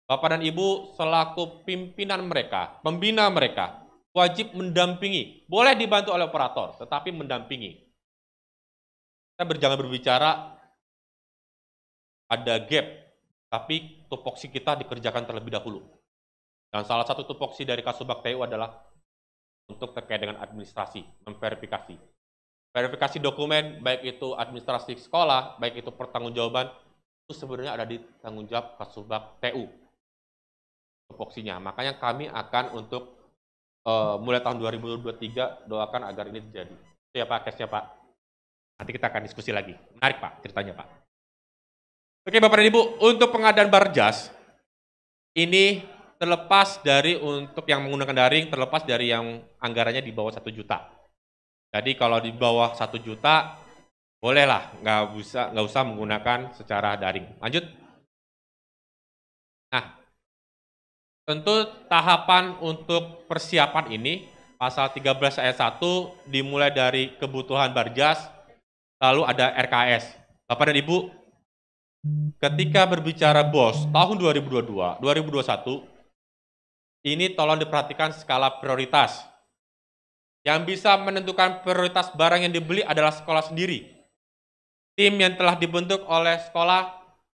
Bapak dan Ibu selaku pimpinan mereka, pembina mereka, wajib mendampingi. Boleh dibantu oleh operator, tetapi mendampingi. Kita jangan berbicara ada gap, tapi tupoksi kita dikerjakan terlebih dahulu. Dan salah satu tupoksi dari Kasubag TU adalah untuk terkait dengan administrasi, memverifikasi. Verifikasi dokumen, baik itu administrasi sekolah, baik itu pertanggungjawaban, itu sebenarnya ada di tanggung jawab Kasubag TU. Tupoksinya. Makanya kami akan untuk mulai tahun 2023 doakan agar ini terjadi. Itu ya Pak, case-nya Pak. Nanti kita akan diskusi lagi. Menarik Pak, ceritanya Pak. Oke Bapak dan Ibu, untuk pengadaan Barjas, ini terlepas dari untuk yang menggunakan daring, terlepas dari yang anggarannya di bawah 1 juta. Jadi kalau di bawah 1 juta, bolehlah, nggak usah menggunakan secara daring. Lanjut. Nah, tentu tahapan untuk persiapan ini, pasal 13 ayat 1 dimulai dari kebutuhan Barjas, lalu ada RKS. Bapak dan Ibu, ketika berbicara BOS tahun 2022, 2021, ini tolong diperhatikan skala prioritas. Yang bisa menentukan prioritas barang yang dibeli adalah sekolah sendiri. Tim yang telah dibentuk oleh sekolah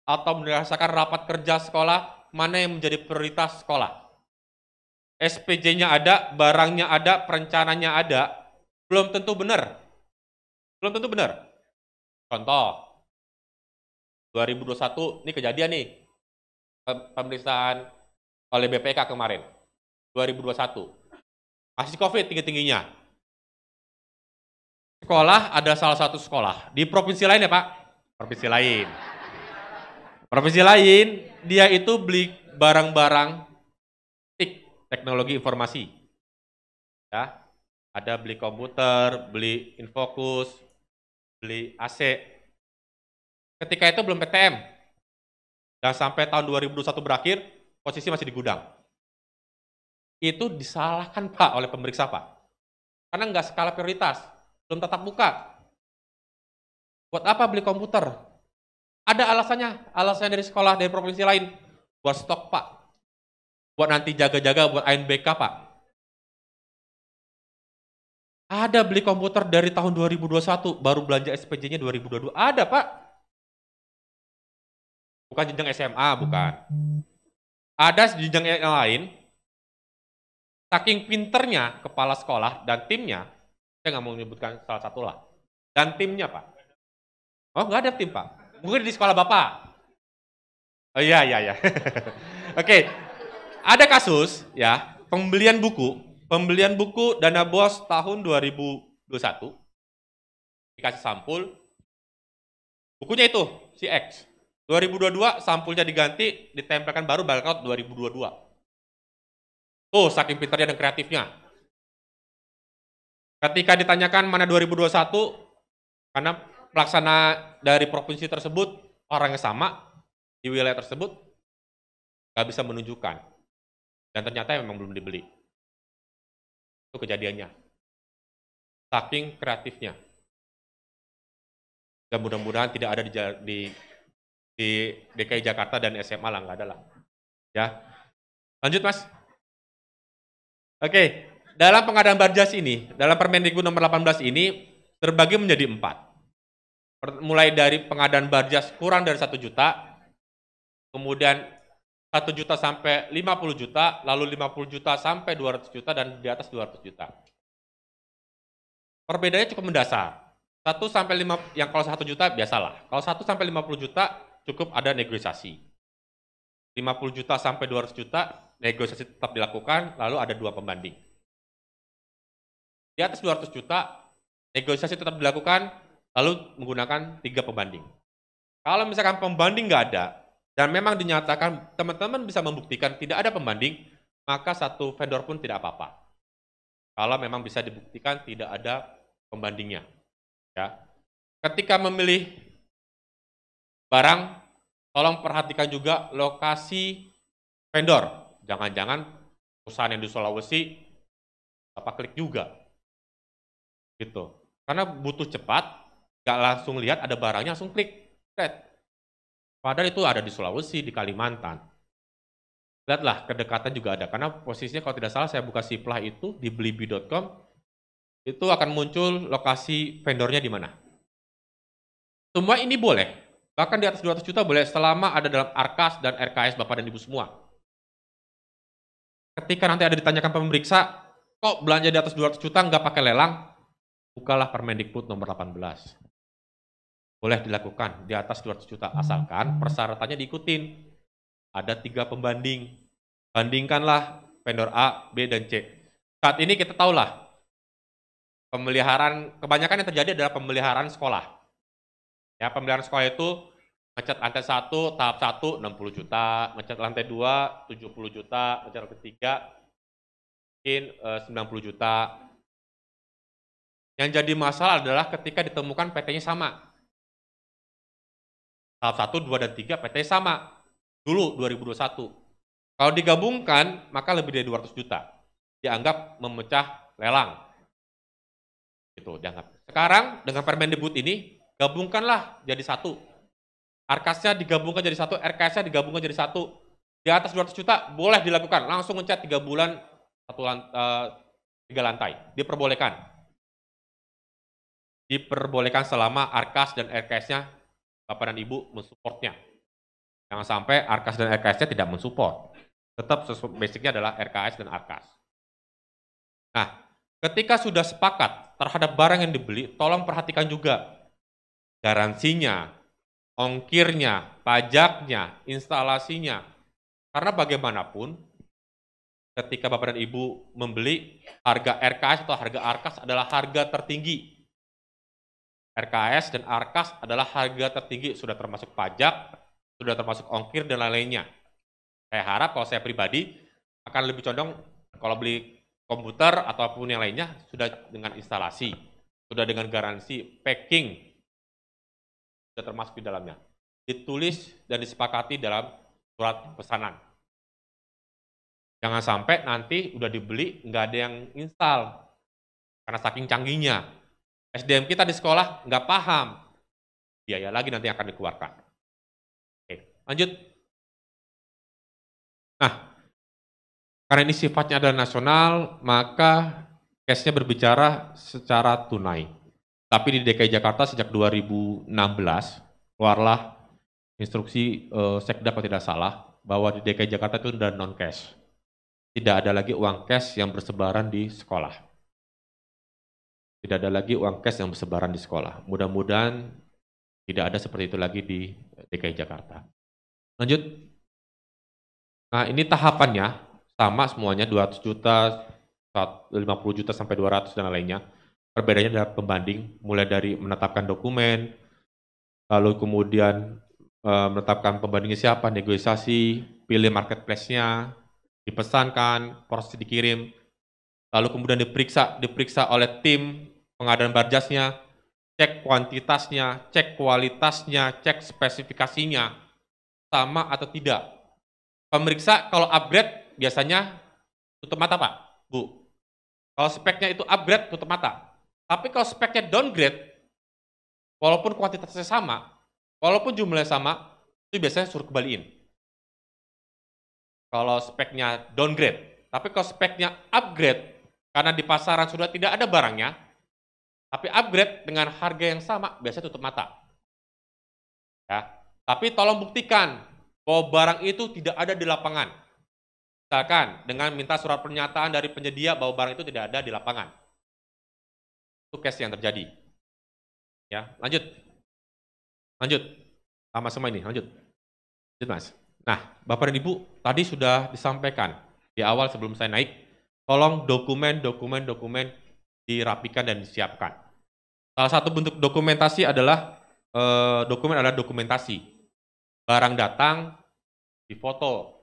atau berdasarkan rapat kerja sekolah, mana yang menjadi prioritas sekolah. SPJ-nya ada, barangnya ada, perencananya ada, belum tentu benar. Belum tentu benar. Contoh, 2021, ini kejadian nih, pemeriksaan oleh BPK kemarin, 2021. Masih COVID tinggi-tingginya. Sekolah ada salah satu sekolah, di provinsi lain ya Pak? Provinsi lain. Provinsi lain, dia itu beli barang-barang TIK, teknologi informasi. Ya, ada beli komputer, beli infocus, beli AC. Ketika itu belum PTM. Dan sampai tahun 2021 berakhir, posisi masih di gudang. Itu disalahkan Pak oleh pemeriksa Pak. Karena nggak skala prioritas, belum tatap muka. Buat apa beli komputer? Ada alasannya dari sekolah, dari provinsi lain. Buat stok Pak. Buat nanti jaga-jaga, buat ANBK Pak. Ada beli komputer dari tahun 2021, baru belanja SPJ-nya 2022. Ada Pak. Bukan jenjang SMA, bukan. Ada jenjang yang lain, saking pinternya kepala sekolah dan timnya, saya nggak mau menyebutkan salah satu lah, dan timnya Pak. Oh nggak ada tim Pak, mungkin di sekolah Bapak. Oh iya. Oke, ada kasus ya, pembelian buku dana BOS tahun 2021, dikasih sampul, bukunya itu, si X. 2022 sampulnya diganti, ditempelkan baru barcode 2022. Tuh, saking pintarnya dan kreatifnya. Ketika ditanyakan mana 2021, karena pelaksana dari provinsi tersebut orangnya sama di wilayah tersebut, nggak bisa menunjukkan. Dan ternyata memang belum dibeli. Itu kejadiannya. Saking kreatifnya. Dan mudah-mudahan tidak ada di DKI Jakarta dan SMA lah, nggak ada lah. Ya, lanjut Mas. Oke, dalam pengadaan Barjas ini, dalam Permendikbud nomor 18 ini terbagi menjadi 4. Mulai dari pengadaan Barjas kurang dari 1 juta, kemudian 1 juta sampai 50 juta, lalu 50 juta sampai 200 juta, dan di atas 200 juta. Perbedaannya cukup mendasar. 1 sampai 5, yang kalau 1 juta biasalah. Kalau 1 sampai 50 juta cukup ada negosiasi. 50 juta sampai 200 juta, negosiasi tetap dilakukan, lalu ada 2 pembanding. Di atas 200 juta, negosiasi tetap dilakukan, lalu menggunakan 3 pembanding. Kalau misalkan pembanding nggak ada, dan memang dinyatakan teman-teman bisa membuktikan tidak ada pembanding, maka 1 vendor pun tidak apa-apa. Kalau memang bisa dibuktikan tidak ada pembandingnya. Ya. Ketika memilih barang, tolong perhatikan juga lokasi vendor. Jangan-jangan perusahaan yang di Sulawesi, klik juga. Gitu. Karena butuh cepat, nggak langsung lihat ada barangnya, langsung klik. Padahal itu ada di Sulawesi, di Kalimantan. Lihatlah, kedekatan juga ada. Karena posisinya kalau tidak salah saya buka Siplah itu, di blibi.com, itu akan muncul lokasi vendornya di mana. Semua ini boleh. Bahkan di atas 200 juta boleh selama ada dalam ARKAS dan RKS Bapak dan Ibu semua. Ketika nanti ada ditanyakan pemeriksa, kok belanja di atas 200 juta nggak pakai lelang? Bukalah Permendikbud nomor 18. Boleh dilakukan di atas 200 juta, asalkan persyaratannya diikutin. Ada 3 pembanding. Bandingkanlah vendor A, B, dan C. Saat ini kita tahulah, pemeliharaan, kebanyakan yang terjadi adalah pemeliharaan sekolah. Ya, pemeliharaan sekolah itu ngecat lantai 1, tahap 1, 60 juta, ngecat lantai 2, 70 juta, ngecat lantai 3, mungkin 90 juta. Yang jadi masalah adalah ketika ditemukan PT-nya sama. Tahap 1, 2, dan 3 PT-nya sama. Dulu, 2021. Kalau digabungkan, maka lebih dari 200 juta. Dianggap memecah lelang. Gitu, dianggap. Sekarang, dengan Permendikbud ini, gabungkanlah jadi 1. ARKAS-nya digabungkan jadi 1, RKS-nya digabungkan jadi 1. Di atas 200 juta boleh dilakukan, langsung ngecat 3 bulan, 3 lantai. Diperbolehkan. Diperbolehkan selama ARKAS dan RKS-nya Bapak dan Ibu mensupportnya. Jangan sampai ARKAS dan RKS-nya tidak mensupport. Tetap basicnya adalah RKS dan ARKAS. Nah, ketika sudah sepakat terhadap barang yang dibeli, tolong perhatikan juga garansinya, ongkirnya, pajaknya, instalasinya. Karena bagaimanapun, ketika Bapak dan Ibu membeli, harga RKS atau harga ARKAS adalah harga tertinggi. RKS dan ARKAS adalah harga tertinggi, sudah termasuk pajak, sudah termasuk ongkir, dan lain-lainnya. Saya harap kalau saya pribadi akan lebih condong kalau beli komputer ataupun yang lainnya, sudah dengan instalasi, sudah dengan garansi, packing, termasuk di dalamnya, ditulis dan disepakati dalam surat pesanan. Jangan sampai nanti udah dibeli nggak ada yang install karena saking canggihnya. SDM kita di sekolah nggak paham, biaya lagi nanti akan dikeluarkan. Oke, lanjut. Nah, karena ini sifatnya adalah nasional, maka case-nya berbicara secara tunai. Tapi di DKI Jakarta sejak 2016 keluarlah instruksi Sekda kalau tidak salah bahwa di DKI Jakarta itu sudah non-cash. Tidak ada lagi uang cash yang bersebaran di sekolah. Tidak ada lagi uang cash yang bersebaran di sekolah. Mudah-mudahan tidak ada seperti itu lagi di DKI Jakarta. Lanjut. Nah, ini tahapannya sama semuanya 200 juta, 50 juta sampai 200 dan lainnya. Perbedaannya adalah pembanding, mulai dari menetapkan dokumen, lalu kemudian menetapkan pembandingnya siapa, negosiasi, pilih marketplace-nya, dipesankan, proses dikirim, lalu kemudian diperiksa oleh tim pengadaan barjasnya, cek kuantitasnya, cek kualitasnya, cek spesifikasinya, sama atau tidak. Pemeriksa kalau upgrade biasanya tutup mata Pak, Bu. Kalau speknya itu upgrade tutup mata. Tapi kalau speknya downgrade, walaupun kuantitasnya sama, walaupun jumlahnya sama, itu biasanya suruh kembaliin. Kalau speknya downgrade. Tapi kalau speknya upgrade, karena di pasaran sudah tidak ada barangnya, tapi upgrade dengan harga yang sama, biasanya tutup mata. Ya. Tapi tolong buktikan bahwa barang itu tidak ada di lapangan. Misalkan dengan minta surat pernyataan dari penyedia bahwa barang itu tidak ada di lapangan. Itu case yang terjadi. Ya, lanjut. Sama semua ini, lanjut. Lanjut Mas. Nah, Bapak dan Ibu, tadi sudah disampaikan di awal sebelum saya naik, tolong dokumen dirapikan dan disiapkan. Salah satu bentuk dokumentasi adalah dokumentasi. Barang datang, difoto.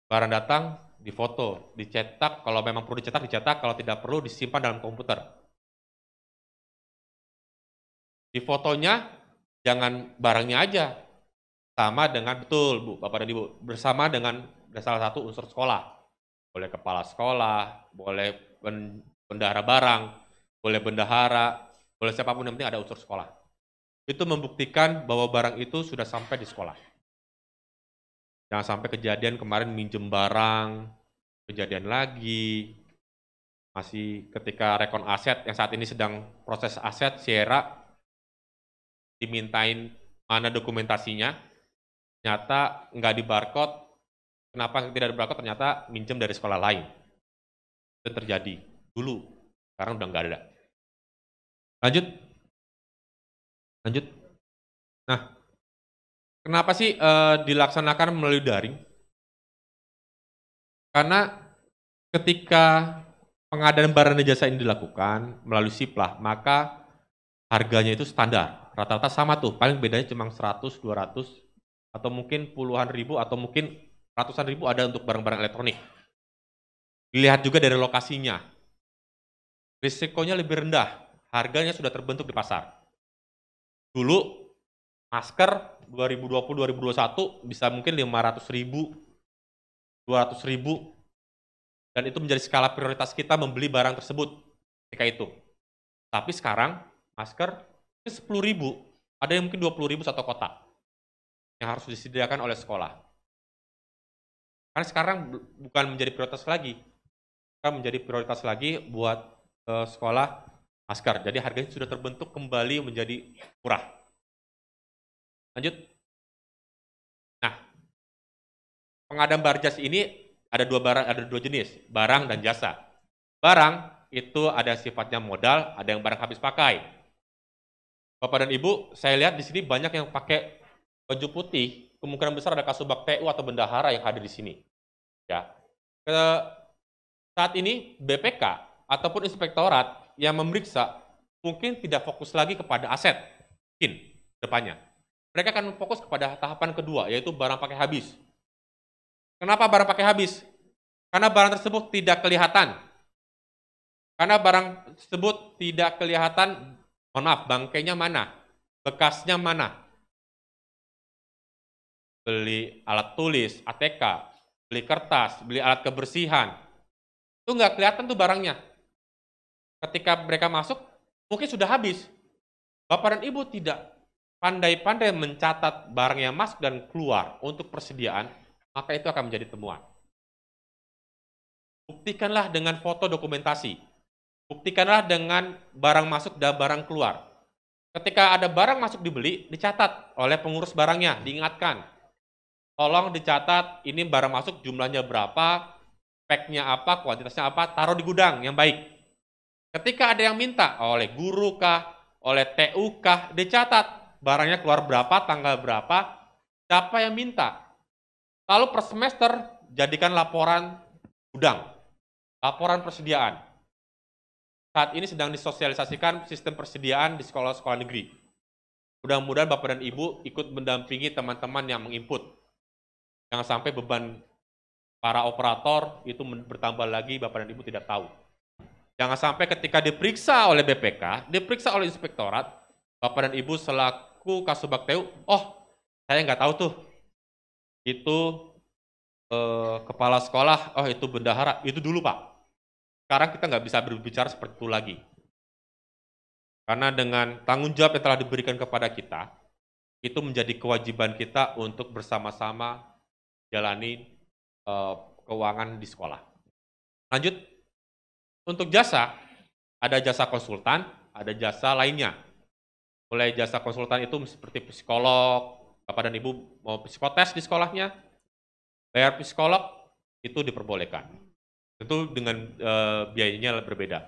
Barang datang, difoto, dicetak, kalau memang perlu dicetak, kalau tidak perlu disimpan dalam komputer. Di fotonya, jangan barangnya aja, sama dengan, betul Bu, Bapak dan Ibu, bersama dengan salah satu unsur sekolah. Boleh kepala sekolah, boleh bendahara barang, boleh bendahara, boleh siapapun, yang penting ada unsur sekolah. Itu membuktikan bahwa barang itu sudah sampai di sekolah. Jangan sampai kejadian kemarin minjem barang, kejadian lagi, masih ketika rekon aset, yang saat ini sedang proses aset, Sierra, dimintain mana dokumentasinya, ternyata nggak di barcode, kenapa tidak di barcode, ternyata minjem dari sekolah lain. Itu terjadi dulu, sekarang udah nggak ada. Lanjut. Nah, kenapa sih dilaksanakan melalui daring? Karena ketika pengadaan barang dan jasa ini dilakukan melalui SIPLA, maka harganya itu standar. Rata-rata sama tuh, paling bedanya cuma 100, 200, atau mungkin puluhan ribu, atau mungkin ratusan ribu ada untuk barang-barang elektronik. Dilihat juga dari lokasinya. Risikonya lebih rendah, harganya sudah terbentuk di pasar. Dulu masker 2020-2021 bisa mungkin 500 ribu, 200 ribu, dan itu menjadi skala prioritas kita membeli barang tersebut ketika itu. Tapi sekarang masker 10 ribu, ada yang mungkin 20 ribu satu kotak yang harus disediakan oleh sekolah. Karena sekarang bukan menjadi prioritas lagi, bukan menjadi prioritas lagi buat sekolah masker. Jadi harganya sudah terbentuk kembali menjadi murah. Lanjut. Nah, pengadaan barjas ini ada dua jenis, barang dan jasa. Barang itu ada sifatnya modal, ada yang barang habis pakai. Bapak dan Ibu, saya lihat di sini banyak yang pakai baju putih, kemungkinan besar ada Kasubag TU atau bendahara yang hadir di sini. Ya. Saat ini BPK ataupun inspektorat yang memeriksa mungkin tidak fokus lagi kepada aset, mungkin depannya. Mereka akan fokus kepada tahapan kedua, yaitu barang pakai habis. Kenapa barang pakai habis? Karena barang tersebut tidak kelihatan. Mohon maaf, bangkainya mana? Bekasnya mana? Beli alat tulis, ATK, beli kertas, beli alat kebersihan. Itu nggak kelihatan tuh barangnya. Ketika mereka masuk, mungkin sudah habis. Bapak dan Ibu tidak pandai-pandai mencatat barang yang masuk dan keluar untuk persediaan, maka itu akan menjadi temuan. Buktikanlah dengan foto dokumentasi. Buktikanlah dengan barang masuk dan barang keluar. Ketika ada barang masuk dibeli, dicatat oleh pengurus barangnya, diingatkan. Tolong dicatat, ini barang masuk jumlahnya berapa, speknya apa, kuantitasnya apa, taruh di gudang yang baik. Ketika ada yang minta, oleh guru kah, oleh TU kah, dicatat. Barangnya keluar berapa, tanggal berapa, siapa yang minta. Lalu per semester, jadikan laporan gudang, laporan persediaan. Saat ini sedang disosialisasikan sistem persediaan di sekolah-sekolah negeri. Mudah-mudahan Bapak dan Ibu ikut mendampingi teman-teman yang menginput. Jangan sampai beban para operator itu bertambah lagi, Bapak dan Ibu tidak tahu. Jangan sampai ketika diperiksa oleh BPK, diperiksa oleh inspektorat, Bapak dan Ibu selaku Kasubag TU, oh saya nggak tahu tuh, itu kepala sekolah, oh itu bendahara, itu dulu Pak. Sekarang kita nggak bisa berbicara seperti itu lagi. Karena dengan tanggung jawab yang telah diberikan kepada kita, itu menjadi kewajiban kita untuk bersama-sama jalani keuangan di sekolah. Lanjut, untuk jasa, ada jasa konsultan, ada jasa lainnya. Mulai jasa konsultan itu seperti psikolog, Bapak dan Ibu mau psikotes di sekolahnya, bayar psikolog, itu diperbolehkan. Tentu dengan biayanya berbeda.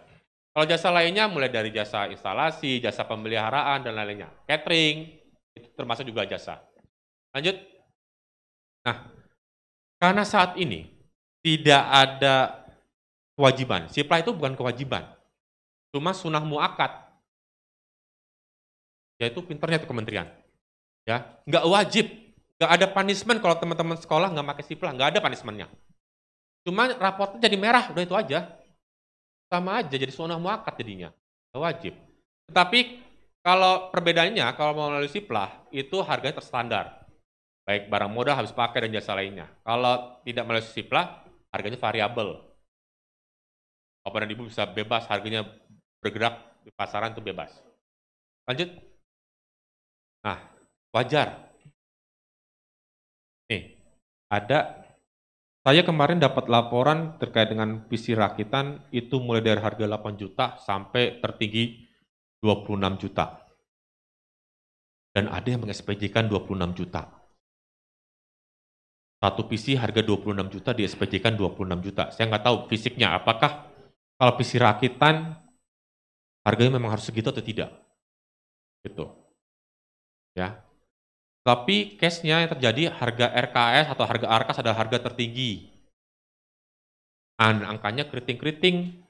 Kalau jasa lainnya mulai dari jasa instalasi, jasa pemeliharaan, dan lain-lainnya. Catering, itu termasuk juga jasa. Lanjut. Nah, karena saat ini tidak ada kewajiban. Siplah itu bukan kewajiban. Cuma sunah muakkad. Yaitu pinternya itu kementerian. Ya, nggak wajib. Nggak ada punishment kalau teman-teman sekolah nggak pakai siplah. Nggak ada punishmentnya. Cuma raportnya jadi merah, udah itu aja. Sama aja, jadi sunah muakkad jadinya. Nggak wajib. Tetapi kalau perbedaannya, kalau mau melalui siplah, itu harganya terstandar. Baik barang modal, habis pakai, dan jasa lainnya. Kalau tidak melalui siplah, harganya variabel. Bapak dan Ibu bisa bebas, harganya bergerak di pasaran itu bebas. Lanjut. Nah, wajar. Nih, saya kemarin dapat laporan terkait dengan PC rakitan, itu mulai dari harga 8 juta sampai tertinggi 26 juta. Dan ada yang meng-SPJ-kan 26 juta. Satu PC harga 26 juta, di SPJ-kan 26 juta. Saya nggak tahu fisiknya, apakah kalau PC rakitan harganya memang harus segitu atau tidak. Gitu. Ya. Tapi case-nya yang terjadi harga RKS atau harga ARKAS adalah harga tertinggi. Angkanya keriting-keriting.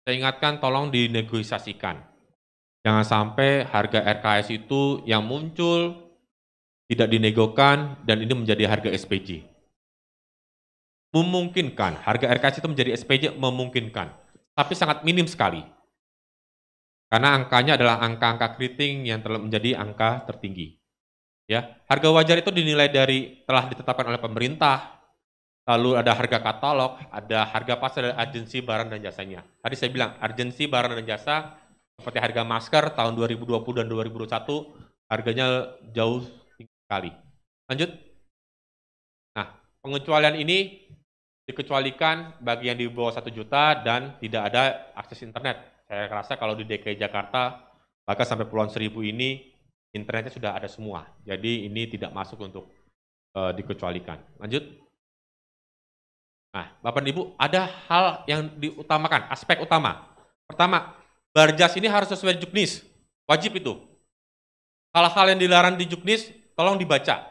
Saya ingatkan tolong dinegosiasikan. Jangan sampai harga RKS itu yang muncul tidak dinegokan dan ini menjadi harga SPJ. Memungkinkan, harga RKS itu menjadi SPJ memungkinkan. Tapi sangat minim sekali. Karena angkanya adalah angka-angka keriting yang telah menjadi angka tertinggi. Ya, harga wajar itu dinilai dari telah ditetapkan oleh pemerintah, lalu ada harga katalog, ada harga pasar dan agensi barang dan jasanya. Tadi saya bilang, agensi barang dan jasa, seperti harga masker tahun 2020 dan 2021, harganya jauh tinggi sekali. Lanjut. Nah, pengecualian ini dikecualikan bagi yang di bawah 1 juta dan tidak ada akses internet. Saya rasa kalau di DKI Jakarta, bahkan sampai Pulauan Seribu ini, internetnya sudah ada semua, jadi ini tidak masuk untuk dikecualikan. Lanjut. Nah, Bapak dan Ibu, ada hal yang diutamakan, aspek utama. Pertama, Barjas ini harus sesuai Juknis, wajib itu. Hal-hal yang dilarang di Juknis, tolong dibaca.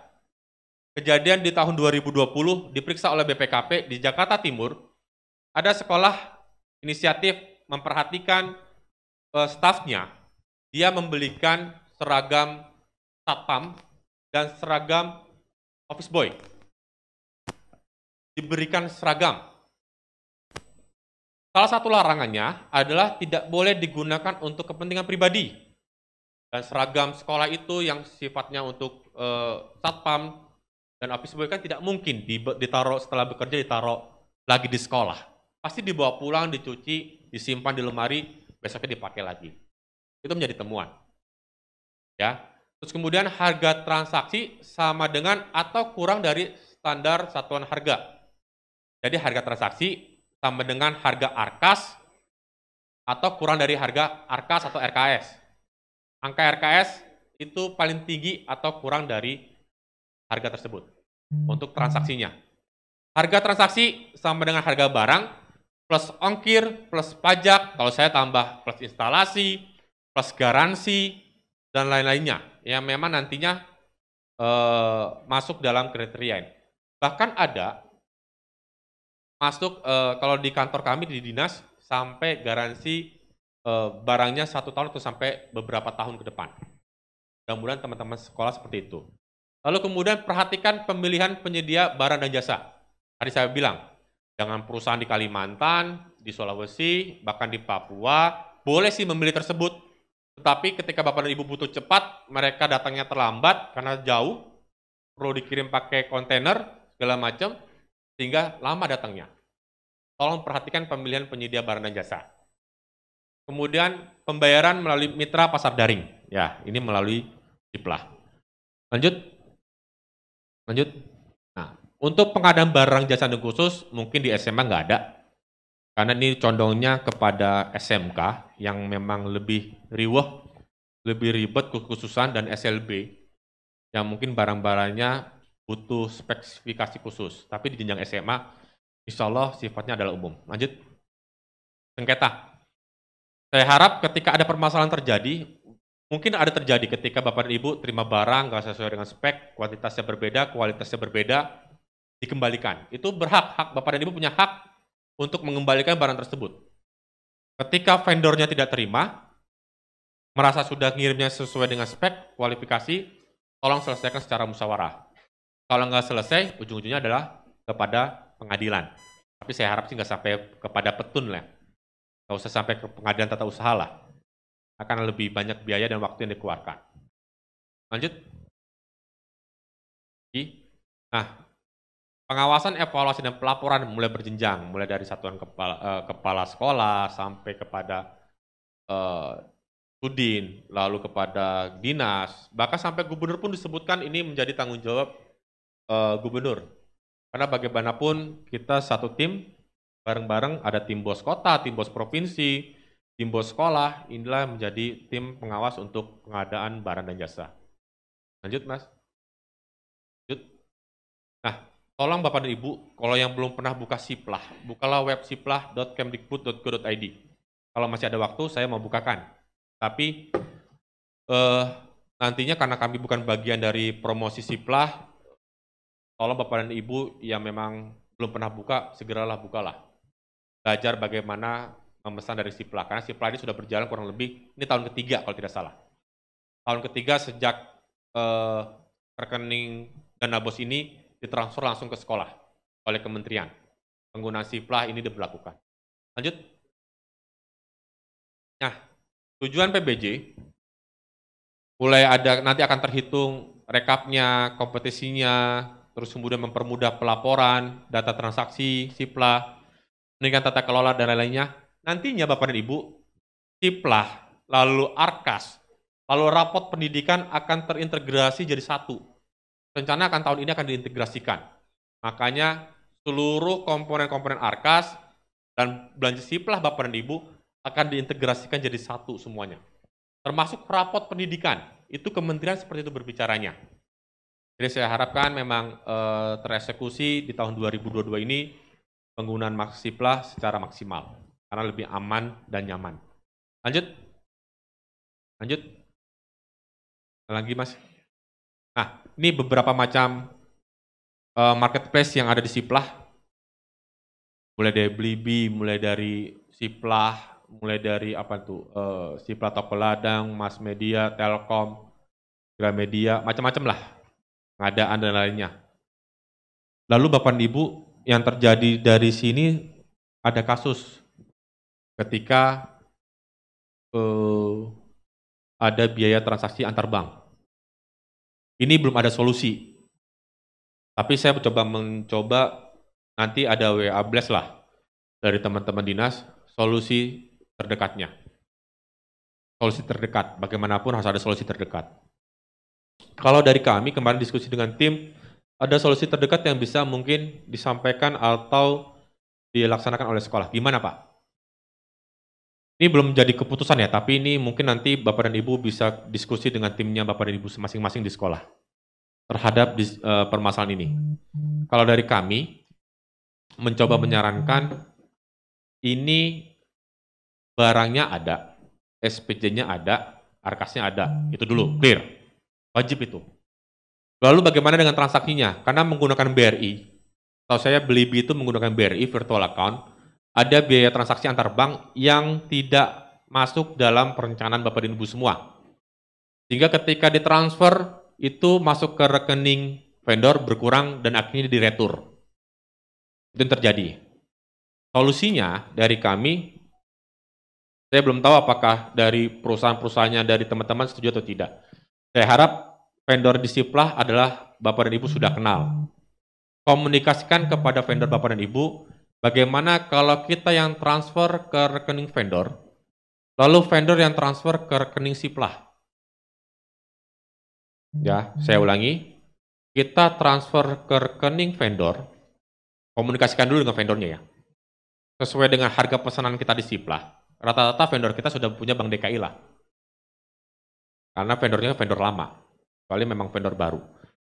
Kejadian di tahun 2020, diperiksa oleh BPKP di Jakarta Timur, ada sekolah inisiatif memperhatikan stafnya, dia membelikan seragam satpam dan seragam office boy. Diberikan seragam. Salah satu larangannya adalah tidak boleh digunakan untuk kepentingan pribadi. Dan seragam sekolah itu yang sifatnya untuk satpam dan office boy kan tidak mungkin ditaruh setelah bekerja, ditaruh lagi di sekolah. Pasti dibawa pulang, dicuci, disimpan di lemari, besoknya dipakai lagi. Itu menjadi temuan. Ya. Terus kemudian harga transaksi sama dengan atau kurang dari standar satuan harga. Jadi harga transaksi sama dengan harga ARKAS atau kurang dari harga ARKAS atau RKS. Angka RKS itu paling tinggi atau kurang dari harga tersebut untuk transaksinya. Harga transaksi sama dengan harga barang plus ongkir plus pajak, kalau saya tambah plus instalasi, plus garansi, dan lain-lainnya yang memang nantinya masuk dalam kriteria. Bahkan ada masuk kalau di kantor kami di dinas sampai garansi barangnya 1 tahun atau sampai beberapa tahun ke depan. Mudah-mudahan teman-teman sekolah seperti itu. Lalu kemudian perhatikan pemilihan penyedia barang dan jasa. Tadi saya bilang, jangan perusahaan di Kalimantan, di Sulawesi, bahkan di Papua, boleh sih memilih tersebut. Tetapi ketika Bapak dan Ibu butuh cepat, mereka datangnya terlambat karena jauh, perlu dikirim pakai kontainer, segala macam, sehingga lama datangnya. Tolong perhatikan pemilihan penyedia barang dan jasa. Kemudian pembayaran melalui mitra pasar daring. Ya, ini melalui Siplah. Lanjut. Nah, untuk pengadaan barang jasa dan khusus, mungkin di SMA nggak ada. Karena ini condongnya kepada SMK yang memang lebih riweh, lebih ribet kekhususan dan SLB yang mungkin barang-barangnya butuh spesifikasi khusus. Tapi di jenjang SMA, insya Allah sifatnya adalah umum. Lanjut. Sengketa. Saya harap ketika ada permasalahan terjadi, mungkin ada terjadi ketika Bapak dan Ibu terima barang nggak sesuai dengan spek, kualitasnya berbeda, dikembalikan. Itu hak Bapak dan Ibu punya hak untuk mengembalikan barang tersebut. Ketika vendornya tidak terima, merasa sudah ngirimnya sesuai dengan spek, kualifikasi, tolong selesaikan secara musyawarah. Kalau nggak selesai, ujung-ujungnya adalah kepada pengadilan. Tapi saya harap sih nggak sampai kepada petun lah. Nggak usah sampai ke pengadilan tata usaha lah. Akan lebih banyak biaya dan waktu yang dikeluarkan. Lanjut. Nah, pengawasan, evaluasi, dan pelaporan mulai berjenjang, mulai dari satuan kepala sekolah sampai kepada Sudin, lalu kepada dinas, bahkan sampai gubernur pun disebutkan ini menjadi tanggung jawab gubernur. Karena bagaimanapun kita satu tim, bareng-bareng ada tim bos kota, tim bos provinsi, tim bos sekolah, inilah menjadi tim pengawas untuk pengadaan barang dan jasa. Lanjut, Mas. Lanjut. Nah, tolong Bapak dan Ibu, kalau yang belum pernah buka Siplah, bukalah web siplah.kemdikbud.go.id. Kalau masih ada waktu, saya mau bukakan. Tapi nantinya karena kami bukan bagian dari promosi Siplah, tolong Bapak dan Ibu yang memang belum pernah buka, segeralah bukalah. Belajar bagaimana memesan dari Siplah, karena Siplah ini sudah berjalan kurang lebih, ini tahun ketiga kalau tidak salah. Tahun ketiga sejak rekening dana bos ini ditransfer langsung ke sekolah oleh kementerian. Penggunaan Siplah ini diberlakukan. Lanjut. Nah, tujuan PBJ mulai ada, nanti akan terhitung rekapnya, kompetisinya, terus kemudian mempermudah pelaporan, data transaksi, Siplah, meningkatkan tata kelola dan lain-lainnya. Nantinya Bapak dan Ibu, Siplah, lalu Arkas, lalu rapot pendidikan akan terintegrasi jadi satu. Rencana akan tahun ini akan diintegrasikan. Makanya seluruh komponen-komponen Arkas dan belanja Siplah Bapak dan Ibu akan diintegrasikan jadi satu semuanya. Termasuk rapot pendidikan, itu kementerian seperti itu berbicaranya. Jadi saya harapkan memang tereksekusi di tahun 2022 ini penggunaan Siplah secara maksimal, karena lebih aman dan nyaman. Lanjut. Lagi, Mas. Nah, ini beberapa macam marketplace yang ada di Siplah. Mulai dari Blibli, mulai dari Siplah, mulai dari Siplah Toko Ladang, Mas Media, Telkom, Gramedia, macam-macam lah, pengadaan dan lainnya. Lalu Bapak dan Ibu, yang terjadi dari sini ada kasus ketika ada biaya transaksi antar bank. Ini belum ada solusi. Tapi saya mencoba nanti ada WA blast lah dari teman-teman dinas, solusi terdekatnya. Solusi terdekat, bagaimanapun harus ada solusi terdekat. Kalau dari kami, kemarin diskusi dengan tim, ada solusi terdekat yang bisa mungkin disampaikan atau dilaksanakan oleh sekolah. Gimana Pak? Ini belum jadi keputusan ya, tapi ini mungkin nanti Bapak dan Ibu bisa diskusi dengan timnya Bapak dan Ibu masing-masing di sekolah terhadap permasalahan ini. Kalau dari kami, mencoba menyarankan ini barangnya ada, SPJ-nya ada, Arkasnya ada, itu dulu, clear, wajib itu. Lalu bagaimana dengan transaksinya? Karena menggunakan BRI, kalau saya Blibli itu menggunakan BRI, virtual account, ada biaya transaksi antar bank yang tidak masuk dalam perencanaan Bapak dan Ibu semua. Sehingga ketika ditransfer itu masuk ke rekening vendor berkurang dan akhirnya diretur. Itu yang terjadi. Solusinya dari kami, saya belum tahu apakah dari perusahaan-perusahaannya, dari teman-teman setuju atau tidak. Saya harap vendor di Siplah adalah Bapak dan Ibu sudah kenal. Komunikasikan kepada vendor Bapak dan Ibu, bagaimana kalau kita yang transfer ke rekening vendor, lalu vendor yang transfer ke rekening Siplah. Ya, saya ulangi, kita transfer ke rekening vendor, komunikasikan dulu dengan vendornya ya. Sesuai dengan harga pesanan kita di Siplah, rata-rata vendor kita sudah punya Bank DKI lah. Karena vendornya vendor lama, kecuali memang vendor baru.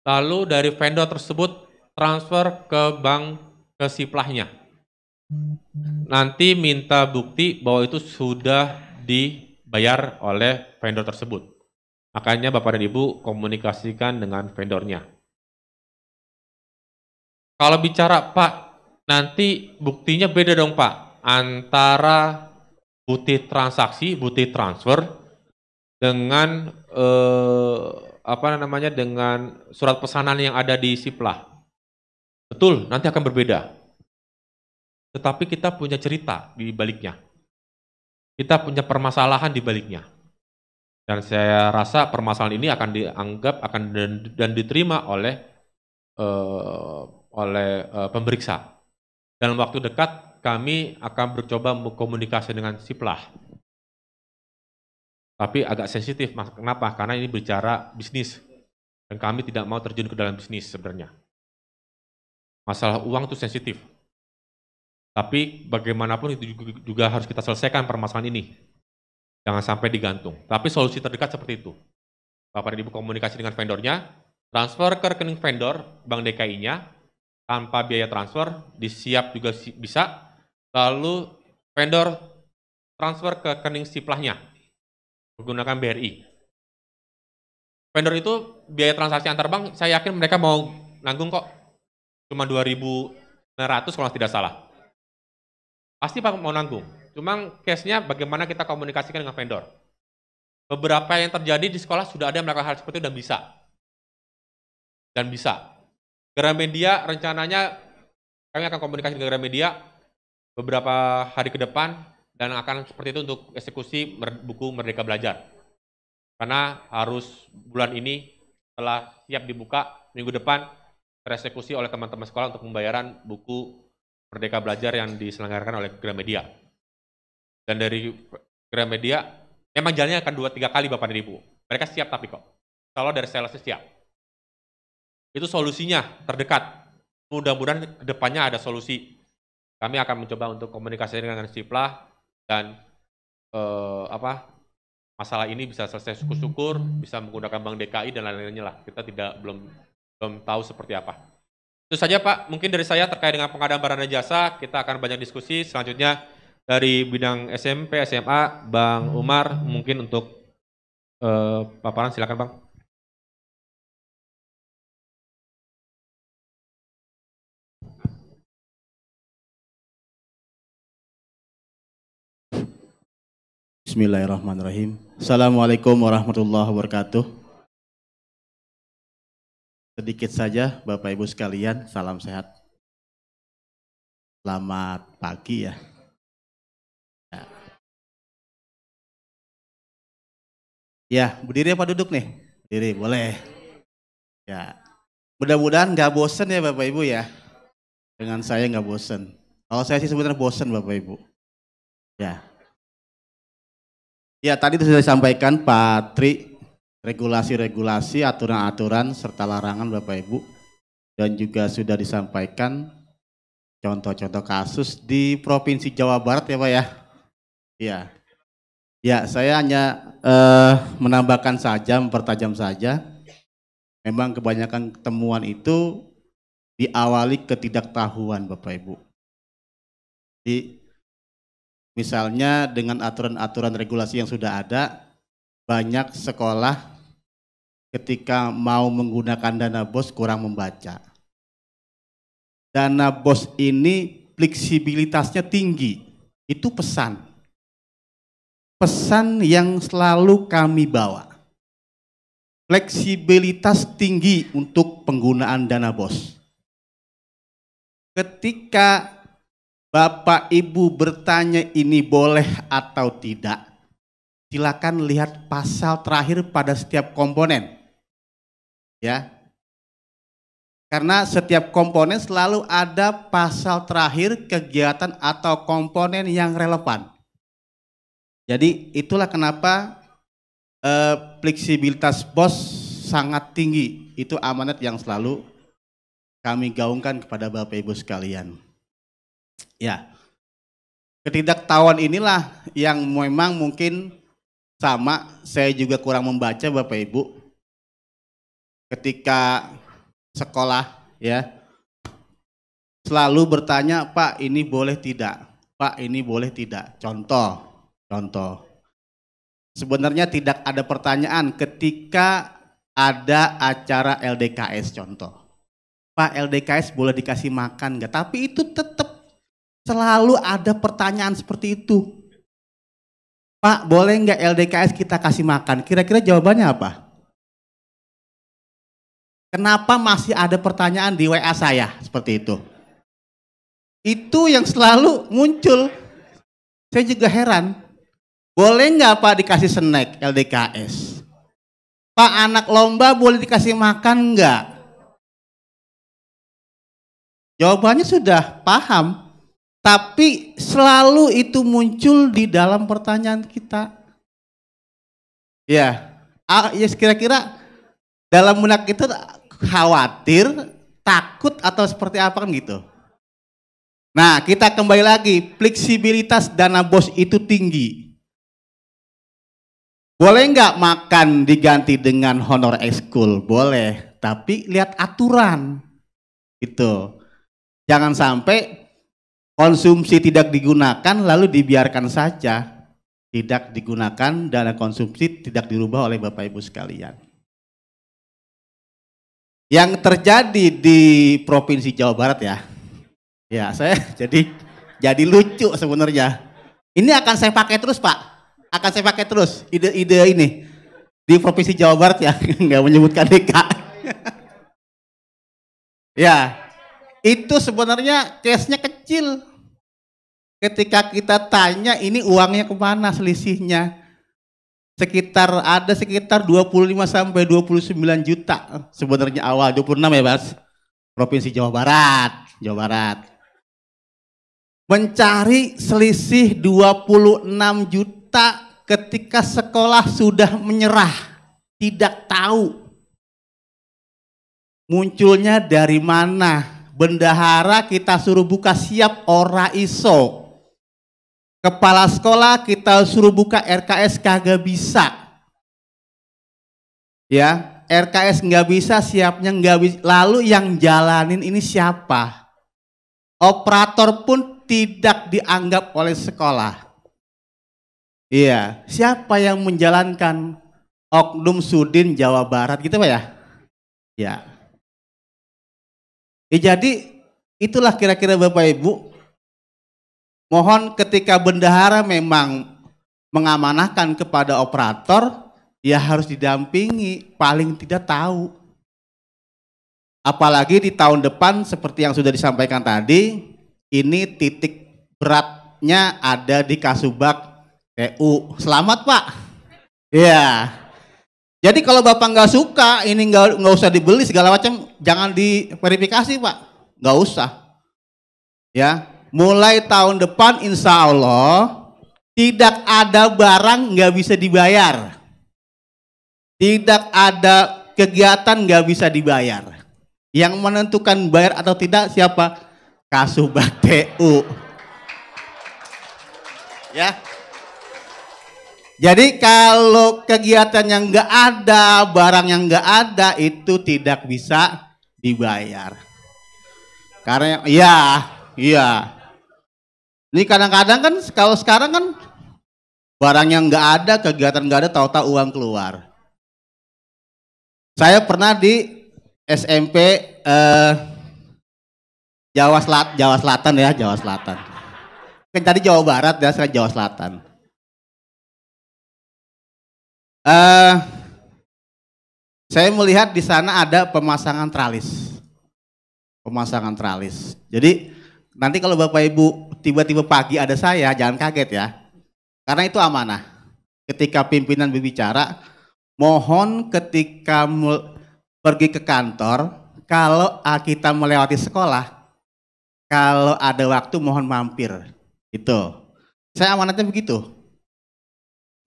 Lalu dari vendor tersebut transfer ke bank ke Siplahnya. Nanti minta bukti bahwa itu sudah dibayar oleh vendor tersebut. Makanya Bapak dan Ibu komunikasikan dengan vendornya. Kalau bicara Pak, nanti buktinya beda dong Pak, antara bukti transaksi, bukti transfer dengan dengan surat pesanan yang ada di Siplah. Betul, nanti akan berbeda. Tetapi kita punya cerita di baliknya. Kita punya permasalahan di baliknya. Dan saya rasa permasalahan ini akan dianggap dan diterima oleh pemeriksa. Dalam waktu dekat kami akan mencoba berkomunikasi dengan Siplah. Tapi agak sensitif, kenapa? Karena ini bicara bisnis. Dan kami tidak mau terjun ke dalam bisnis sebenarnya. Masalah uang itu sensitif. Tapi bagaimanapun itu juga harus kita selesaikan permasalahan ini. Jangan sampai digantung. Tapi solusi terdekat seperti itu. Bapak dan Ibu komunikasi dengan vendornya, transfer ke rekening vendor, Bank DKI-nya, tanpa biaya transfer, disiap juga bisa, lalu vendor transfer ke rekening Siplahnya, menggunakan BRI. Vendor itu biaya transaksi antar bank, saya yakin mereka mau nanggung kok, cuma 2.900 kalau tidak salah. Pasti Pak mau nanggung, cuma case-nya bagaimana kita komunikasikan dengan vendor. Beberapa yang terjadi di sekolah sudah ada yang melakukan hal seperti itu dan bisa. Dan bisa. Gramedia rencananya kami akan komunikasi dengan Gramedia beberapa hari ke depan dan akan seperti itu untuk eksekusi buku Merdeka Belajar. Karena harus bulan ini setelah siap dibuka, minggu depan tereksekusi oleh teman-teman sekolah untuk pembayaran buku Merdeka Belajar yang diselenggarakan oleh Gramedia. Dan dari Gramedia, memang jalannya akan 2-3 kali Bapak dan Ibu. Mereka siap tapi kok. Kalau dari salesnya siap. Itu solusinya terdekat. Mudah-mudahan ke depannya ada solusi. Kami akan mencoba untuk komunikasi dengan Siplah dan masalah ini bisa selesai syukur-syukur, bisa menggunakan Bank DKI dan lain-lainnya lah. Kita belum tahu seperti apa. Itu saja Pak, mungkin dari saya terkait dengan pengadaan barang dan jasa, kita akan banyak diskusi. Selanjutnya dari bidang SMP, SMA, Bang Umar, mungkin untuk paparan silakan Bang. Bismillahirrahmanirrahim. Assalamualaikum warahmatullahi wabarakatuh. Sedikit saja Bapak Ibu sekalian, salam sehat. Selamat pagi ya. Ya, berdiri apa duduk nih? Berdiri, boleh. Ya, mudah-mudahan nggak bosen ya Bapak Ibu ya. Dengan saya nggak bosen. Kalau saya sih sebenarnya bosen Bapak Ibu. Ya. Ya, tadi itu sudah disampaikan Pak Tri, regulasi-regulasi, aturan-aturan, serta larangan Bapak Ibu. Dan juga sudah disampaikan contoh-contoh kasus di Provinsi Jawa Barat ya Pak ya. Iya. Ya, saya hanya menambahkan saja, mempertajam saja. Memang kebanyakan temuan itu diawali ketidaktahuan Bapak Ibu. Di misalnya dengan aturan-aturan regulasi yang sudah ada, banyak sekolah ketika mau menggunakan dana BOS kurang membaca. Dana BOS ini fleksibilitasnya tinggi, itu pesan. Pesan yang selalu kami bawa. fleksibilitas tinggi untuk penggunaan dana BOS. Ketika Bapak Ibu bertanya ini boleh atau tidak, silakan lihat pasal terakhir pada setiap komponen. Ya. Karena setiap komponen selalu ada pasal terakhir kegiatan atau komponen yang relevan. Jadi itulah kenapa fleksibilitas BOS sangat tinggi. Itu amanat yang selalu kami gaungkan kepada Bapak Ibu sekalian. Ya, ketidaktahuan inilah yang memang mungkin sama, saya juga kurang membaca Bapak Ibu. Ketika sekolah ya, selalu bertanya, Pak ini boleh tidak? Pak ini boleh tidak? Contoh. Sebenarnya tidak ada pertanyaan ketika ada acara LDKS contoh. Pak LDKS boleh dikasih makan enggak? Tapi itu tetap selalu ada pertanyaan seperti itu. Pak boleh enggak LDKS kita kasih makan? Kira-kira jawabannya apa? Kenapa masih ada pertanyaan di WA saya seperti itu? Itu yang selalu muncul. Saya juga heran. Boleh nggak Pak dikasih snack LDKS? Pak anak lomba boleh dikasih makan nggak? Jawabannya sudah paham, tapi selalu itu muncul di dalam pertanyaan kita. Ya kira-kira dalam benak itu khawatir, takut atau seperti apa kan gitu. Nah kita kembali lagi, fleksibilitas dana BOS itu tinggi. Boleh nggak makan diganti dengan honor ekskul? Boleh, tapi lihat aturan. Itu. Jangan sampai konsumsi tidak digunakan lalu dibiarkan saja. Tidak digunakan, dana konsumsi tidak dirubah oleh Bapak Ibu sekalian. Yang terjadi di Provinsi Jawa Barat ya. Ya, saya jadi lucu sebenarnya. Ini akan saya pakai terus, Pak. Akan saya pakai terus ide-ide ini di Provinsi Jawa Barat ya, nggak menyebutkan DKI. Ya, itu sebenarnya case-nya kecil. Ketika kita tanya ini uangnya kemana selisihnya, ada sekitar 25 sampai 29 juta sebenarnya awal 26 ya Mas, Provinsi Jawa Barat. Mencari selisih 26 juta ketika sekolah sudah menyerah, tidak tahu munculnya dari mana. Bendahara kita suruh buka siap ora iso. Kepala sekolah kita suruh buka RKS kagak bisa. Ya, RKS nggak bisa, siapnya nggak bisa. Lalu yang jalanin ini siapa? Operator pun tidak dianggap oleh sekolah. Iya, siapa yang menjalankan? Oknum Sudin Jawa Barat gitu Pak ya? Ya. Jadi itulah kira-kira Bapak Ibu. Mohon ketika bendahara memang mengamanahkan kepada operator, ya harus didampingi, paling tidak tahu. Apalagi di tahun depan seperti yang sudah disampaikan tadi, ini titik beratnya ada di Kasubag TU. Selamat Pak. Ya. Jadi kalau Bapak nggak suka, ini nggak usah dibeli segala macam, jangan diverifikasi Pak, nggak usah. Ya, mulai tahun depan insya Allah tidak ada barang nggak bisa dibayar, tidak ada kegiatan nggak bisa dibayar. Yang menentukan bayar atau tidak siapa? Kasubag TU. Ya. Jadi kalau kegiatan yang nggak ada, barang yang nggak ada itu tidak bisa dibayar. Karena iya. Ini kadang-kadang kan kalau sekarang kan barang yang nggak ada, kegiatan nggak ada, tahu-tahu uang keluar. Saya pernah di SMP Jawa Selatan. Kan tadi Jawa Barat ya, sekarang Jawa Selatan. Saya melihat di sana ada pemasangan tralis. Pemasangan tralis. Jadi nanti kalau Bapak Ibu tiba-tiba pagi ada saya, jangan kaget ya. Karena itu amanah. Ketika pimpinan berbicara, mohon ketika pergi ke kantor, kalau kita melewati sekolah, kalau ada waktu mohon mampir. Itu. Saya amanatnya begitu.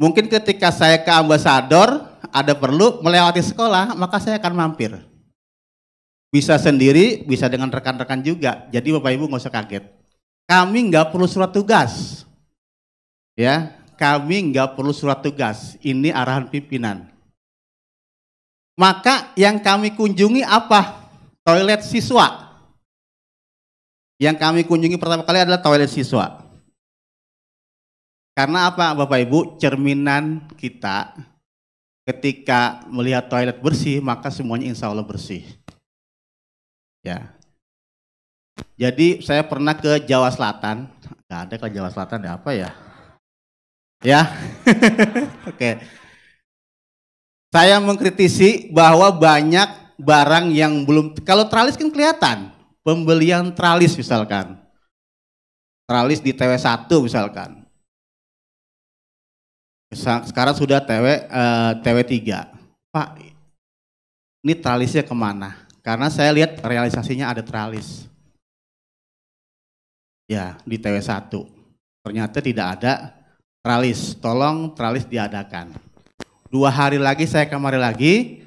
Mungkin ketika saya ke ambasador, ada perlu melewati sekolah, maka saya akan mampir. Bisa sendiri, bisa dengan rekan-rekan juga. Jadi Bapak Ibu nggak usah kaget. Kami nggak perlu surat tugas. Ya, kami nggak perlu surat tugas. Ini arahan pimpinan. Maka yang kami kunjungi apa? Toilet siswa. Yang kami kunjungi pertama kali adalah toilet siswa. Karena apa Bapak Ibu? Cerminan kita ketika melihat toilet bersih, maka semuanya insya Allah bersih. Ya. Jadi saya pernah ke Jawa Selatan. Nggak ada ke Jawa Selatan, ada apa ya? Ya. Oke. Saya mengkritisi bahwa banyak barang yang belum, kalau tralis kan kelihatan. Pembelian tralis misalkan. Tralis di TW1 misalkan. Sekarang sudah TW3. Pak, ini tralisnya kemana? Karena saya lihat realisasinya ada tralis. Ya, di TW1. Ternyata tidak ada tralis. Tolong tralis diadakan. 2 hari lagi saya kemari lagi.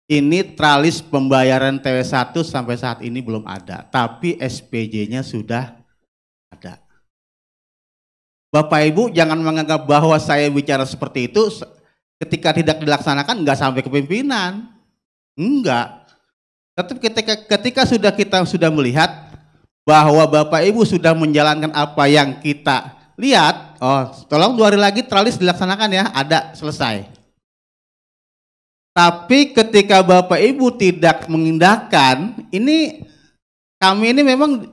Ini tralis pembayaran TW1 sampai saat ini belum ada. Tapi SPJ-nya sudah ada. Bapak Ibu jangan menganggap bahwa saya bicara seperti itu ketika tidak dilaksanakan nggak sampai ke pimpinan. Enggak. Tapi ketika kita sudah melihat bahwa Bapak Ibu sudah menjalankan apa yang kita lihat, oh tolong 2 hari lagi tralis dilaksanakan ya, ada, selesai. Tapi ketika Bapak Ibu tidak mengindahkan, ini kami ini memang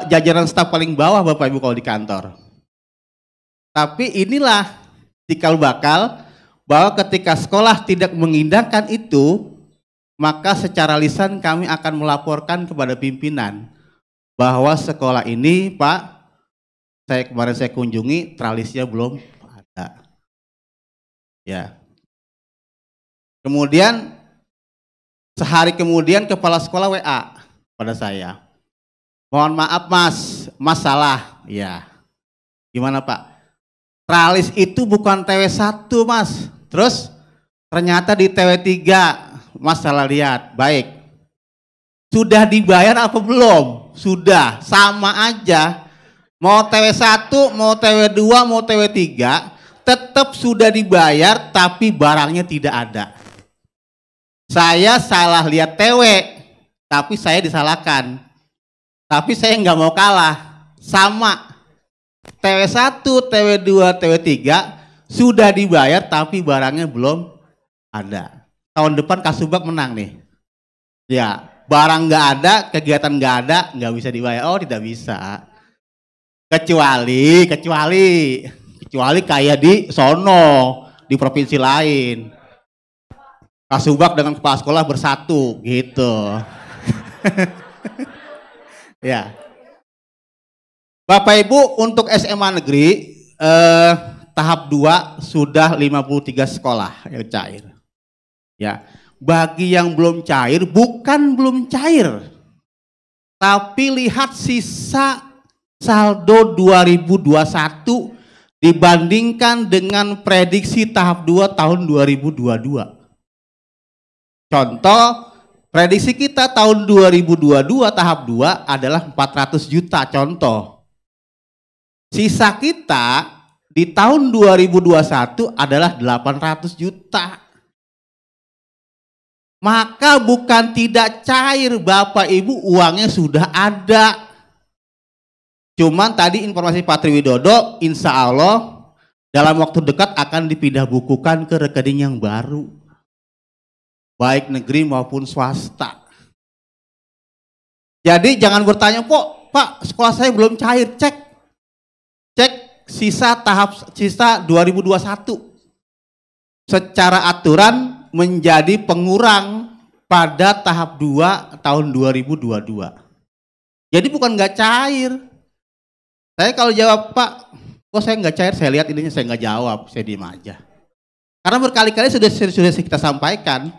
jajaran staf paling bawah Bapak Ibu kalau di kantor. Tapi inilah cikal bakal bahwa ketika sekolah tidak mengindahkan itu, maka secara lisan kami akan melaporkan kepada pimpinan bahwa sekolah ini Pak, kemarin saya kunjungi tralisnya belum ada. Ya. Kemudian sehari kemudian kepala sekolah WA pada saya. Mohon maaf Mas salah. Ya. Gimana Pak? Tralis itu bukan TW1 Mas. Terus ternyata di TW3 Mas salah lihat. Baik. Sudah dibayar apa belum? Sudah, sama aja. Mau TW1, mau TW2, mau TW3, tetap sudah dibayar tapi barangnya tidak ada. Saya salah lihat TW, tapi saya disalahkan. Tapi saya nggak mau kalah. Sama. TW1, TW2, TW3 sudah dibayar tapi barangnya belum ada. Tahun depan Kasubag menang nih. Ya, barang nggak ada, kegiatan nggak ada, nggak bisa dibayar. Oh, tidak bisa. Kecuali kayak di sono, di provinsi lain. Kasubag dengan kepala sekolah bersatu gitu. Ya. Bapak Ibu untuk SMA negeri tahap 2 sudah 53 sekolah yang cair. Ya. Bagi yang belum cair, bukan belum cair. Tapi lihat sisa saldo 2021 dibandingkan dengan prediksi tahap 2 tahun 2022. Contoh, prediksi kita tahun 2022 tahap 2 adalah 400 juta contoh. Sisa kita di tahun 2021 adalah 800 juta. Maka bukan tidak cair Bapak Ibu, uangnya sudah ada. Cuman tadi informasi Pak Triwidodo, insya Allah dalam waktu dekat akan dipindah bukukan ke rekening yang baru. Baik negeri maupun swasta. Jadi jangan bertanya, Pak sekolah saya belum cair, cek sisa 2021. Secara aturan menjadi pengurang pada tahap 2 tahun 2022. Jadi bukan nggak cair. Saya kalau jawab, Pak, kok saya nggak cair, saya lihat ininya, saya nggak jawab, saya diem aja. Karena berkali-kali sudah kita sampaikan,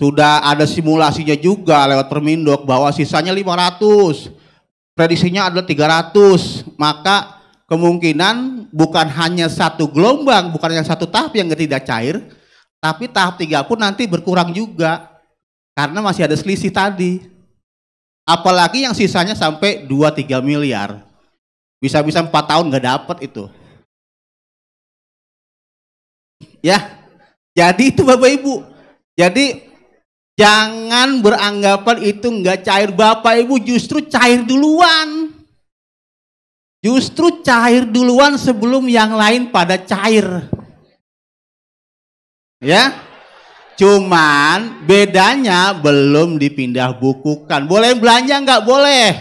sudah ada simulasinya juga lewat Permindok bahwa sisanya 500, prediksinya adalah 300, maka kemungkinan bukan hanya satu gelombang, bukan hanya satu tahap yang tidak cair, tapi tahap 3 pun nanti berkurang juga, karena masih ada selisih tadi. Apalagi yang sisanya sampai 2-3 miliar. Bisa-bisa 4 tahun nggak dapat itu. Ya, jadi itu Bapak Ibu. Jadi jangan beranggapan itu nggak cair. Bapak Ibu justru cair duluan. Justru cair duluan sebelum yang lain pada cair. Ya, cuman bedanya belum dipindah bukukan. Boleh belanja nggak? Boleh.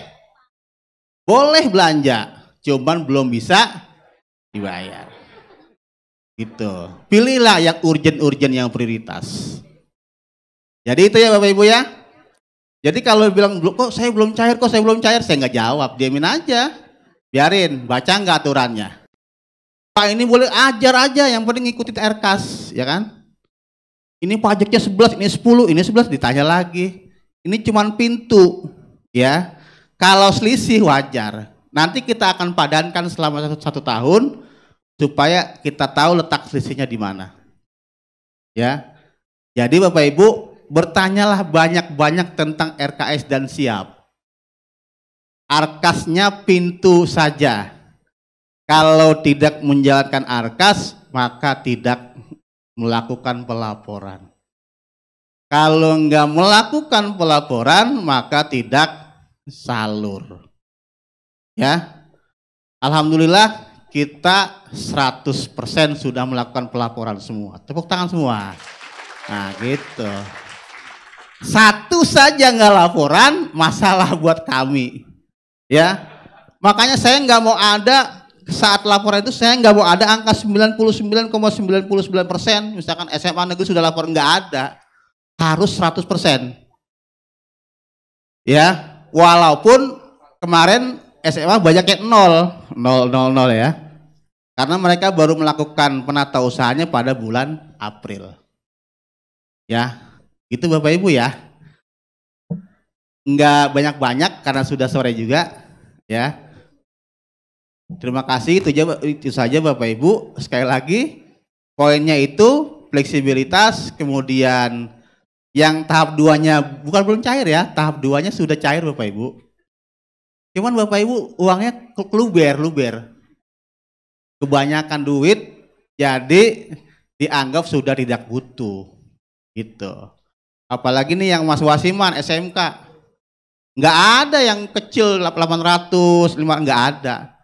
Boleh belanja. Cuman belum bisa dibayar. Gitu. Pilihlah yang urgent-urgent, yang prioritas. Jadi itu ya Bapak Ibu ya. Jadi kalau bilang kok saya belum cair, saya nggak jawab, diamin aja. Biarin, baca nggak aturannya. Pak ini boleh ajar aja, yang penting ngikutin RKAS, ya kan? Ini pajaknya 11, ini 10, ini 11, ditanya lagi. Ini cuman pintu, ya. Kalau selisih wajar. Nanti kita akan padankan selama satu tahun supaya kita tahu letak selisihnya di mana. Ya. Jadi Bapak Ibu bertanyalah banyak-banyak tentang RKS dan siap. RKAS-nya pintu saja. Kalau tidak menjalankan RKAS, maka tidak melakukan pelaporan. Kalau enggak melakukan pelaporan, maka tidak salur. Ya, alhamdulillah kita 100% sudah melakukan pelaporan semua. Tepuk tangan semua. Nah gitu. Satu saja nggak laporan, masalah buat kami. Ya, makanya saya nggak mau ada saat laporan itu, saya nggak mau ada angka 99,99%. Misalkan SMA negeri sudah lapor, nggak ada. Harus 100%. Ya, walaupun kemarin SMA banyaknya 0 ya. Karena mereka baru melakukan penata usahanya pada bulan April. Ya, gitu Bapak Ibu ya. Enggak banyak-banyak karena sudah sore juga ya. Terima kasih, itu saja Bapak Ibu. Sekali lagi poinnya itu fleksibilitas, kemudian yang tahap 2-nya bukan belum cair ya, tahap 2-nya sudah cair Bapak Ibu. Cuman Bapak Ibu uangnya luber. Kebanyakan duit, jadi dianggap sudah tidak butuh. Gitu. Apalagi nih yang Mas Wasiman SMK. Nggak ada yang kecil 800, 5, nggak ada.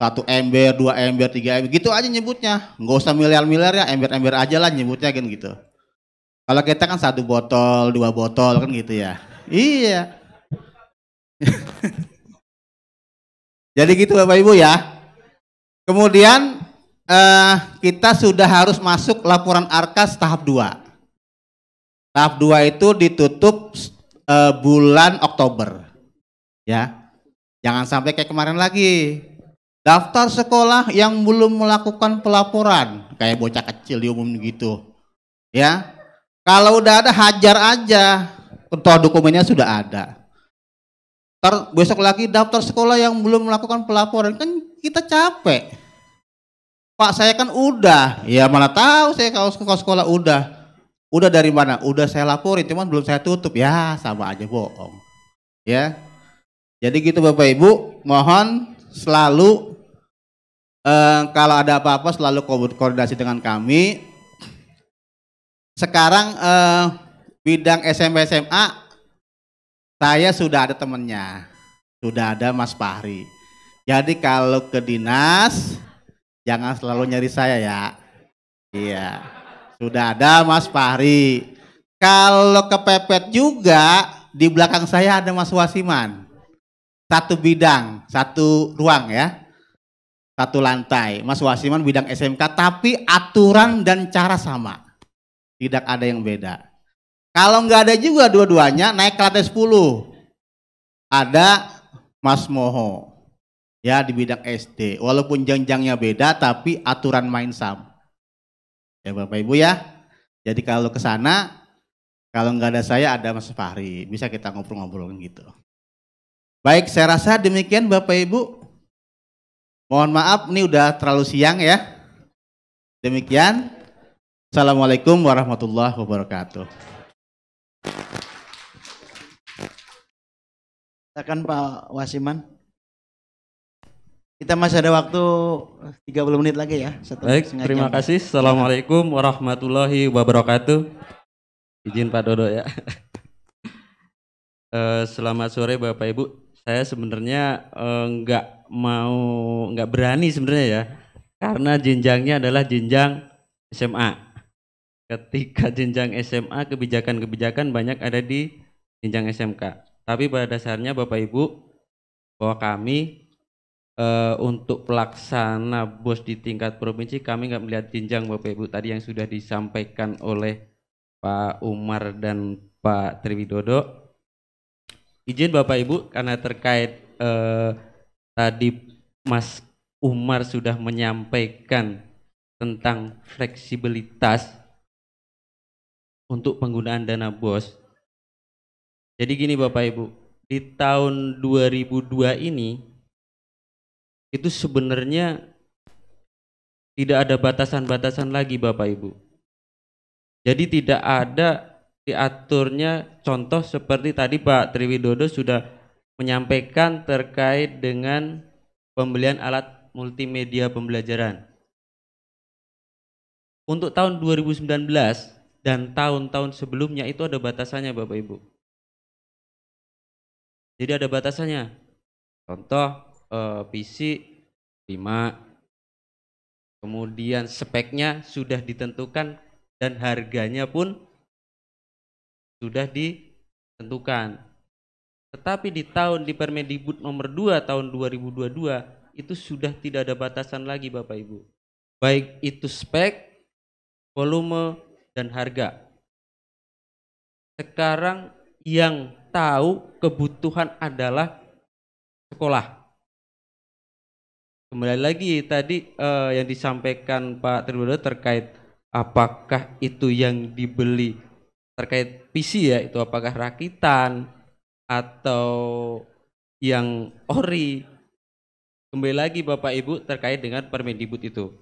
1 ember, 2 ember, 3 ember, gitu aja nyebutnya. Nggak usah miliar-miliar ya, ember-ember aja lah nyebutnya kan gitu. Kalau kita kan 1 botol, 2 botol kan gitu ya. Iya. Jadi gitu Bapak Ibu ya. Kemudian kita sudah harus masuk laporan RKAS tahap 2. Tahap 2 itu ditutup bulan Oktober. Ya. Jangan sampai kayak kemarin lagi. Daftar sekolah yang belum melakukan pelaporan, kayak bocah kecil diumumin gitu. Ya. Kalau udah ada hajar aja. Toh dokumennya sudah ada. Besok lagi daftar sekolah yang belum melakukan pelaporan, kan kita capek. Pak saya kan udah, ya mana tahu saya kalau sekolah udah. Udah dari mana? Udah saya laporin, cuman belum saya tutup. Ya sama aja bohong. Ya. Jadi gitu Bapak Ibu, mohon selalu kalau ada apa-apa selalu koordinasi dengan kami. Sekarang bidang SMP SMA saya sudah ada temennya, sudah ada Mas Fahri. Jadi kalau ke dinas, jangan selalu nyari saya ya. Iya, sudah ada Mas Fahri. Kalau kepepet juga, di belakang saya ada Mas Wasiman. 1 bidang, 1 ruang ya. 1 lantai. Mas Wasiman bidang SMK, tapi aturan dan cara sama. Tidak ada yang beda. Kalau nggak ada juga dua-duanya, naik ke lantai 10. Ada Mas Moho. Ya, di bidang SD. Walaupun jenjangnya beda, tapi aturan main sama. Ya Bapak Ibu ya. Jadi kalau ke sana, kalau nggak ada saya, ada Mas Fahri. Bisa kita ngobrol-ngobrol gitu. Baik, saya rasa demikian Bapak Ibu. Mohon maaf, ini udah terlalu siang ya. Demikian. Assalamualaikum warahmatullahi wabarakatuh. Silakan Pak Wasiman. Kita masih ada waktu 30 menit lagi ya. Baik, terima kasih. Assalamualaikum warahmatullahi wabarakatuh. Izin Pak Dodo ya. Selamat sore Bapak Ibu. Saya sebenarnya nggak berani sebenarnya ya, karena jenjangnya adalah jenjang SMA. Ketika jenjang SMA, kebijakan-kebijakan banyak ada di jenjang SMK. Tapi pada dasarnya Bapak Ibu, bahwa kami untuk pelaksana BOS di tingkat provinsi, kami nggak melihat jenjang Bapak Ibu tadi yang sudah disampaikan oleh Pak Umar dan Pak Triwidodo. Izin Bapak Ibu, karena terkait tadi Mas Umar sudah menyampaikan tentang fleksibilitas untuk penggunaan dana BOS. Jadi gini Bapak Ibu, di tahun 2002 ini itu sebenarnya tidak ada batasan-batasan lagi Bapak Ibu. Jadi tidak ada diaturnya, contoh seperti tadi Pak Triwidodo sudah menyampaikan terkait dengan pembelian alat multimedia pembelajaran. Untuk tahun 2019 dan tahun-tahun sebelumnya itu ada batasannya Bapak Ibu. Jadi ada batasannya. Contoh PC 5, kemudian speknya sudah ditentukan dan harganya pun sudah ditentukan. Tetapi di Permendikbud nomor 2 tahun 2022 itu sudah tidak ada batasan lagi Bapak Ibu. Baik itu spek, volume, dan harga. Sekarang yang tahu kebutuhan adalah sekolah. Kembali lagi tadi yang disampaikan Pak Triwidodo terkait apakah itu yang dibeli terkait PC ya, itu apakah rakitan atau yang ori. Kembali lagi Bapak Ibu terkait dengan Permendikbud itu.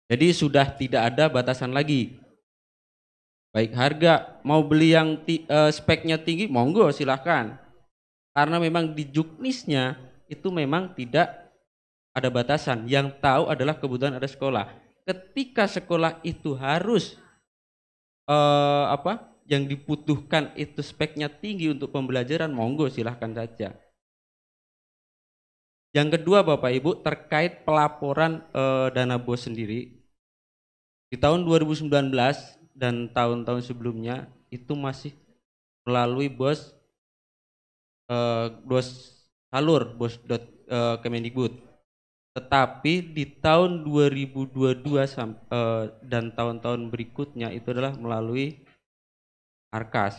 Jadi sudah tidak ada batasan lagi. Baik harga, mau beli yang speknya tinggi, monggo silahkan. Karena memang di Juknisnya itu memang tidak ada batasan. Yang tahu adalah kebutuhan ada sekolah. Ketika sekolah itu harus yang dibutuhkan itu speknya tinggi untuk pembelajaran, monggo silahkan saja. Yang kedua Bapak Ibu terkait pelaporan dana BOS sendiri. Di tahun 2019 dan tahun-tahun sebelumnya itu masih melalui BOS salur Kemendikbud. Tetapi di tahun 2022 dan tahun-tahun berikutnya itu adalah melalui Arkas.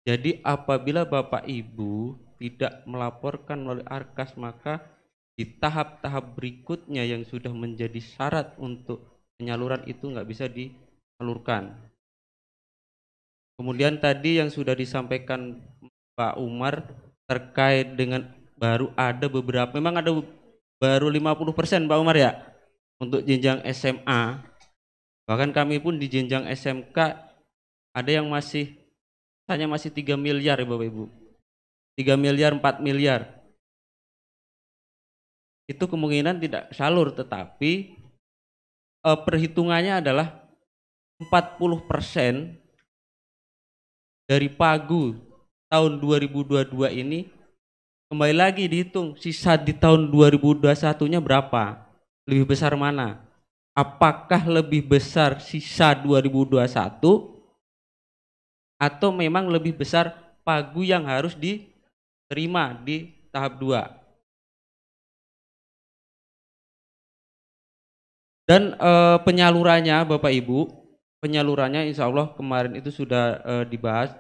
Jadi apabila Bapak Ibu tidak melaporkan melalui Arkas, maka di tahap-tahap berikutnya yang sudah menjadi syarat untuk penyaluran itu nggak bisa disalurkan. Kemudian tadi yang sudah disampaikan Pak Umar terkait dengan baru ada beberapa, memang ada baru 50% Pak Umar ya untuk jenjang SMA. Bahkan kami pun di jenjang SMK ada yang hanya masih 3 miliar ya Bapak Ibu. 3 miliar, 4 miliar. Itu kemungkinan tidak salur, tetapi perhitungannya adalah 40% dari pagu tahun 2022 ini kembali lagi dihitung sisa di tahun 2021-nya berapa? Lebih besar mana? Apakah lebih besar sisa 2021 atau memang lebih besar pagu yang harus diterima di tahap 2? Dan penyalurannya Bapak Ibu penyalurannya insya Allah kemarin itu sudah dibahas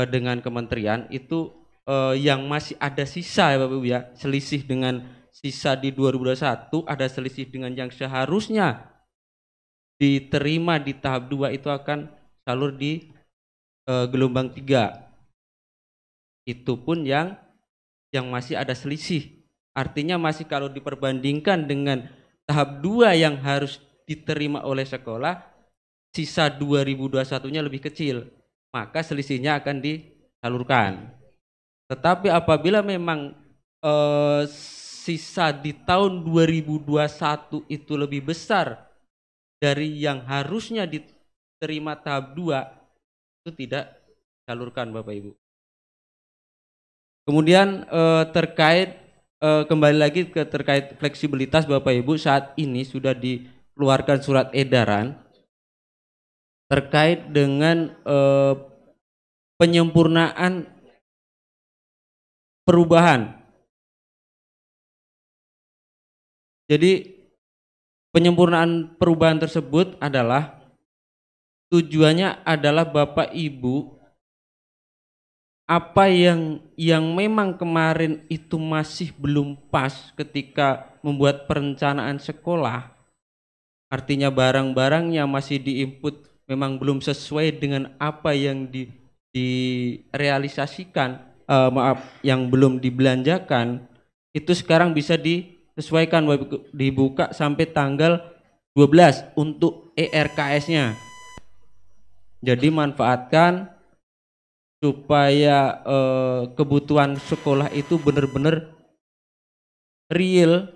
dengan kementerian itu yang masih ada sisa ya Bapak Ibu ya, selisih dengan sisa di 2021 ada selisih dengan yang seharusnya diterima di tahap 2 itu akan salur di gelombang 3. Itu pun yang masih ada selisih. Artinya masih kalau diperbandingkan dengan tahap 2 yang harus diterima oleh sekolah, sisa 2021-nya lebih kecil. Maka selisihnya akan disalurkan. Tetapi apabila memang sisa di tahun 2021 itu lebih besar dari yang harusnya diterima tahap 2, itu tidak salurkan Bapak Ibu. Kemudian terkait kembali lagi ke terkait fleksibilitas Bapak Ibu, saat ini sudah dikeluarkan surat edaran terkait dengan penyempurnaan perubahan. Jadi penyempurnaan perubahan tersebut adalah tujuannya adalah Bapak Ibu apa yang memang kemarin itu masih belum pas ketika membuat perencanaan sekolah, artinya barang-barangnya masih diinput memang belum sesuai dengan apa yang direalisasikan, yang belum dibelanjakan, itu sekarang bisa disesuaikan, dibuka sampai tanggal 12 untuk ERKS-nya. Jadi manfaatkan supaya kebutuhan sekolah itu benar-benar real,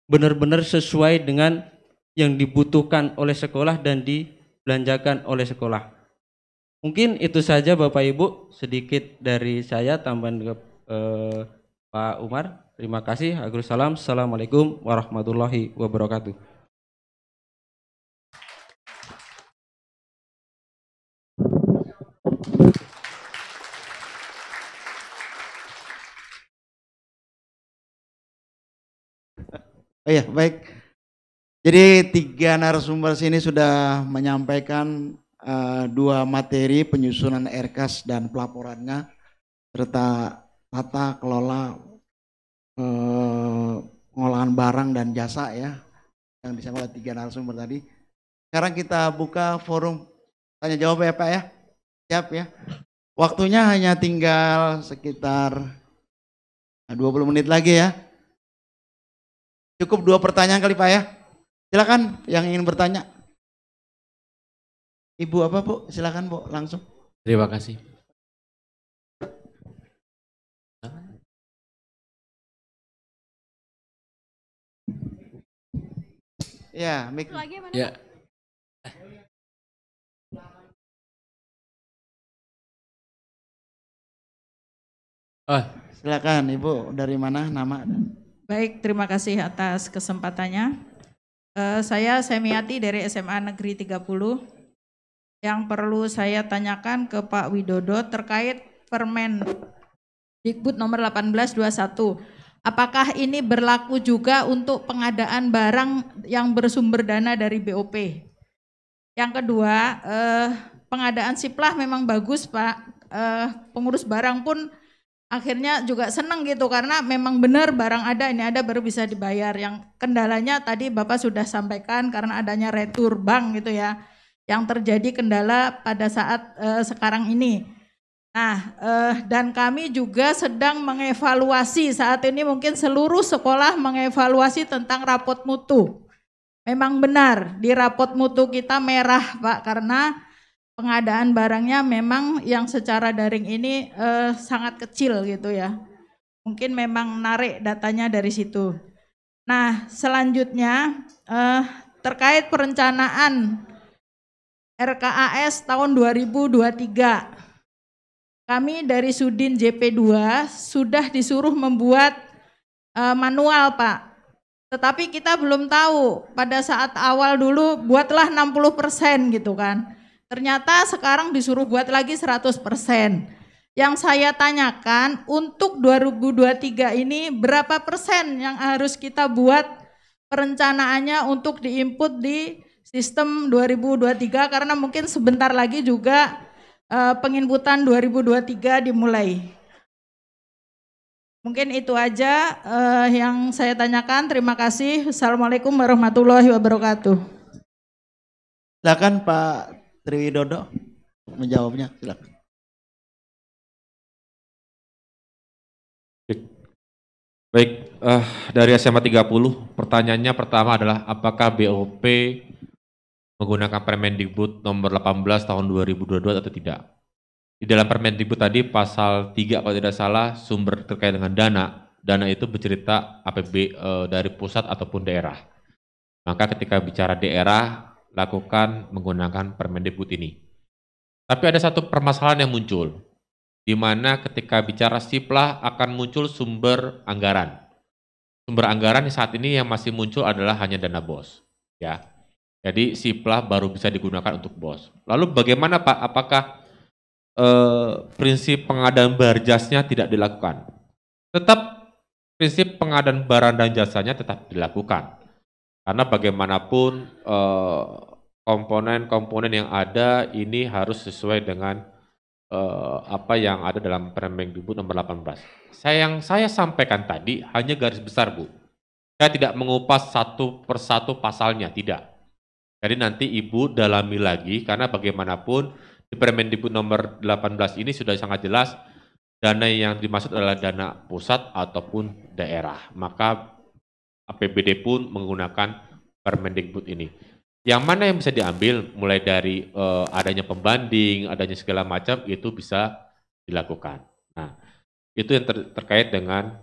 benar-benar sesuai dengan yang dibutuhkan oleh sekolah dan dibelanjakan oleh sekolah. Mungkin itu saja Bapak Ibu, sedikit dari saya, tambahan ke Pak Umar. Terima kasih. Salam. Assalamualaikum warahmatullahi wabarakatuh. Oh ya, baik. Jadi 3 narasumber sini sudah menyampaikan 2 materi penyusunan RKAS dan pelaporannya serta tata kelola pengolahan barang dan jasa ya yang disampaikan oleh 3 narasumber tadi. Sekarang kita buka forum tanya jawab ya Pak ya. Siap ya. Waktunya hanya tinggal sekitar 20 menit lagi ya. Cukup 2 pertanyaan kali Pak ya. Silakan yang ingin bertanya. Ibu apa Bu? Silakan Bu, langsung. Terima kasih. Ya, mik. Ya. Silakan Ibu, dari mana nama? Baik, terima kasih atas kesempatannya. Saya Semiati dari SMA Negeri 30. Yang perlu saya tanyakan ke Pak Widodo terkait Permen Dikbud nomor 1821. Apakah ini berlaku juga untuk pengadaan barang yang bersumber dana dari BOP? Yang kedua, pengadaan siplah memang bagus Pak. Pengurus barang pun akhirnya juga senang gitu karena memang benar barang ada, ini ada baru bisa dibayar. Yang kendalanya tadi Bapak sudah sampaikan karena adanya retur bank gitu ya, yang terjadi kendala pada saat sekarang ini. Nah, dan kami juga sedang mengevaluasi saat ini, mungkin seluruh sekolah mengevaluasi tentang rapot mutu. Memang benar di rapot mutu kita merah Pak, karena pengadaan barangnya memang yang secara daring ini sangat kecil gitu ya. Mungkin memang narik datanya dari situ. Nah, selanjutnya terkait perencanaan RKAS tahun 2023. Kami dari Sudin JP2 sudah disuruh membuat manual Pak. Tetapi kita belum tahu pada saat awal dulu buatlah 60% gitu kan. Ternyata sekarang disuruh buat lagi 100%. Yang saya tanyakan untuk 2023 ini berapa persen yang harus kita buat perencanaannya untuk diinput di sistem 2023 karena mungkin sebentar lagi juga penginputan 2023 dimulai. Mungkin itu aja yang saya tanyakan. Terima kasih. Assalamualaikum warahmatullahi wabarakatuh. Silakan Pak Triwidodo menjawabnya. Silakan. Baik, dari SMA 30, pertanyaannya pertama adalah apakah BOP menggunakan Permendikbud nomor 18 tahun 2022 atau tidak? Di dalam Permendikbud tadi pasal 3 kalau tidak salah sumber terkait dengan dana itu bercerita APB dari pusat ataupun daerah. Maka ketika bicara daerah, lakukan menggunakan Permendikbud ini. Tapi ada satu permasalahan yang muncul, di mana ketika bicara Siplah akan muncul sumber anggaran. Sumber anggaran saat ini yang masih muncul adalah hanya dana BOS. Ya. Jadi Siplah baru bisa digunakan untuk BOS. Lalu bagaimana Pak, apakah prinsip pengadaan barjasnya tidak dilakukan? Tetap prinsip pengadaan barang dan jasanya tetap dilakukan. Karena bagaimanapun komponen-komponen yang ada ini harus sesuai dengan apa yang ada dalam Permendikbud nomor 18. Yang saya sampaikan tadi hanya garis besar, Bu. Saya tidak mengupas satu persatu pasalnya, tidak. Jadi nanti Ibu dalami lagi, karena bagaimanapun di Permendikbud nomor 18 ini sudah sangat jelas dana yang dimaksud adalah dana pusat ataupun daerah. Maka APBD pun menggunakan Permendikbud ini. Yang mana yang bisa diambil mulai dari adanya pembanding, adanya segala macam itu bisa dilakukan. Nah, itu yang terkait dengan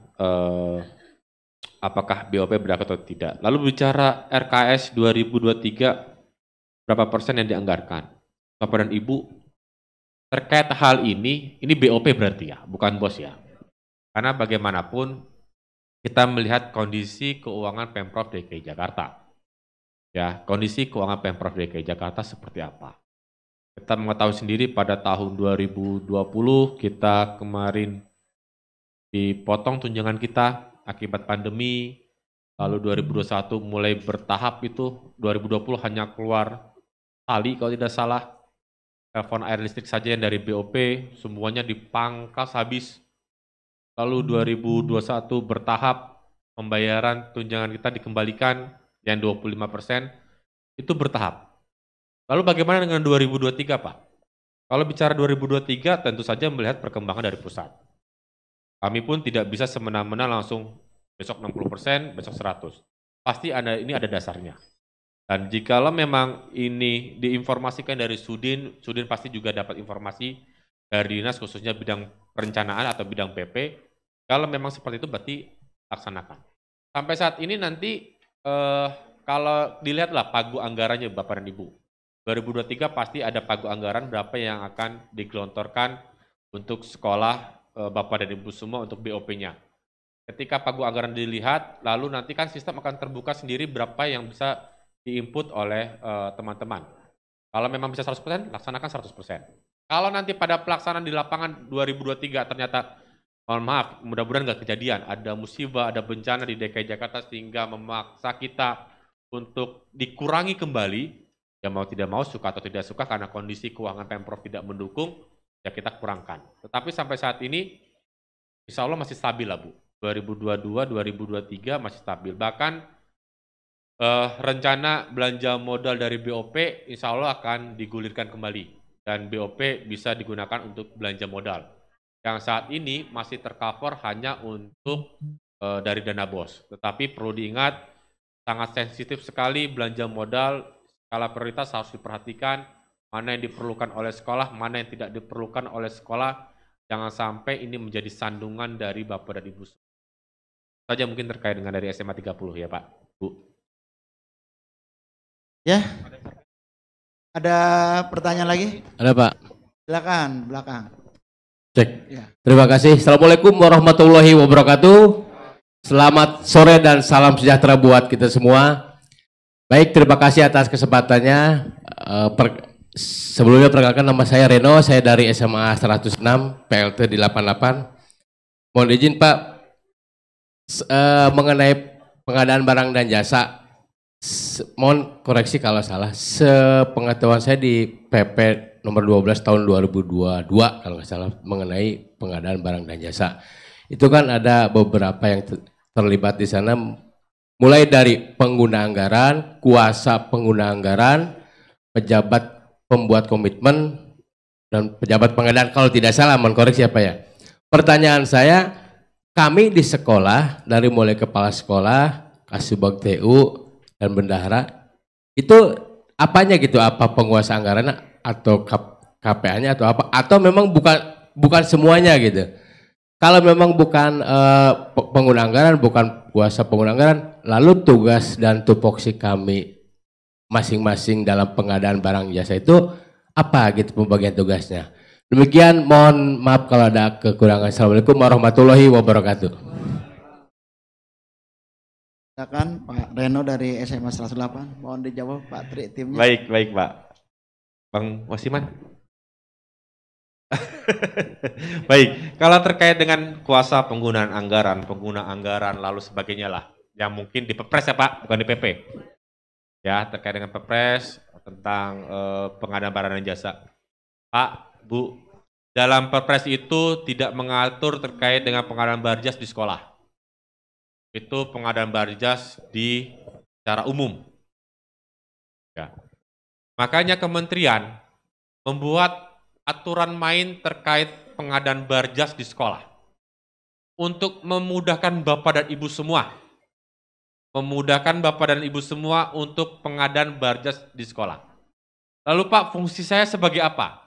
apakah BOP berlaku atau tidak. Lalu bicara RKS 2023 berapa persen yang dianggarkan? Bapak dan Ibu, terkait hal ini BOP berarti ya, bukan BOS ya. Karena bagaimanapun kita melihat kondisi keuangan Pemprov DKI Jakarta. Ya, kondisi keuangan Pemprov DKI Jakarta seperti apa? Kita mengetahui sendiri pada tahun 2020 kita kemarin dipotong tunjangan kita akibat pandemi, lalu 2021 mulai bertahap itu, 2020 hanya keluar tali kalau tidak salah, telepon air listrik saja yang dari BOP, semuanya dipangkas habis. Lalu 2021 bertahap, pembayaran tunjangan kita dikembalikan yang 25%, itu bertahap. Lalu bagaimana dengan 2023 Pak? Kalau bicara 2023 tentu saja melihat perkembangan dari pusat. Kami pun tidak bisa semena-mena langsung besok 60%, besok 100%. Pasti ini ada dasarnya. Dan jikalau memang ini diinformasikan dari Sudin pasti juga dapat informasi dari dinas khususnya bidang perencanaan atau bidang PP. Kalau memang seperti itu berarti laksanakan. Sampai saat ini nanti kalau dilihatlah pagu anggarannya Bapak dan Ibu. 2023 pasti ada pagu anggaran berapa yang akan digelontorkan untuk sekolah Bapak dan Ibu semua untuk BOP-nya. Ketika pagu anggaran dilihat, lalu nanti kan sistem akan terbuka sendiri berapa yang bisa di-input oleh teman-teman. Kalau memang bisa 100%, laksanakan 100%. Kalau nanti pada pelaksanaan di lapangan 2023 ternyata, mohon maaf, mudah-mudahan nggak kejadian, ada musibah, ada bencana di DKI Jakarta sehingga memaksa kita untuk dikurangi kembali, ya mau tidak mau, suka atau tidak suka, karena kondisi keuangan Pemprov tidak mendukung, ya kita kurangkan. Tetapi sampai saat ini, insya Allah masih stabil lah Bu. 2022, 2023 masih stabil. Bahkan rencana belanja modal dari BOP insya Allah akan digulirkan kembali dan BOP bisa digunakan untuk belanja modal yang saat ini masih tercover hanya untuk dari dana BOS. Tetapi perlu diingat sangat sensitif sekali belanja modal, skala prioritas harus diperhatikan mana yang diperlukan oleh sekolah, mana yang tidak diperlukan oleh sekolah. Jangan sampai ini menjadi sandungan dari Bapak dan Ibu. Saja mungkin terkait dengan dari SMA 30 ya Pak, Bu. Ya, ada pertanyaan lagi? Ada Pak. Silakan, belakang. Cek. Ya. Terima kasih. Assalamualaikum warahmatullahi wabarakatuh. Selamat sore dan salam sejahtera buat kita semua. Baik, terima kasih atas kesempatannya. Sebelumnya perkenalkan nama saya Reno, saya dari SMA 106, PLT di 88. Mohon izin Pak, mengenai pengadaan barang dan jasa. Mohon koreksi kalau salah, sepengetahuan saya di PP nomor 12 tahun 2022 kalau nggak salah mengenai pengadaan barang dan jasa. Itu kan ada beberapa yang terlibat di sana, mulai dari pengguna anggaran, kuasa pengguna anggaran, pejabat pembuat komitmen, dan pejabat pengadaan kalau tidak salah, mohon koreksi apa ya. Pertanyaan saya, kami di sekolah, dari mulai kepala sekolah, Kasubag TU, dan bendahara, itu apanya gitu, apa penguasa anggaran atau KPA-nya atau apa, atau memang bukan semuanya gitu. Kalau memang bukan pengguna anggaran, bukan kuasa pengguna anggaran, lalu tugas dan tupoksi kami masing-masing dalam pengadaan barang jasa itu apa gitu pembagian tugasnya. Demikian, mohon maaf kalau ada kekurangan. Assalamualaikum warahmatullahi wabarakatuh. Silakan Pak Reno dari SMA 108, mohon dijawab Pak Tri timnya. Baik Pak. Bang Wasiman. Baik, kalau terkait dengan kuasa penggunaan anggaran lalu sebagainya lah, yang mungkin di Perpres ya Pak, bukan di PP. Ya, terkait dengan Perpres tentang pengadaan barang dan jasa. Pak, Bu, dalam Perpres itu tidak mengatur terkait dengan pengadaan barjas di sekolah. Itu pengadaan barjas di secara umum. Ya. Makanya kementerian membuat aturan main terkait pengadaan barjas di sekolah untuk memudahkan Bapak dan Ibu semua. Memudahkan Bapak dan Ibu semua untuk pengadaan barjas di sekolah. Lalu Pak, fungsi saya sebagai apa?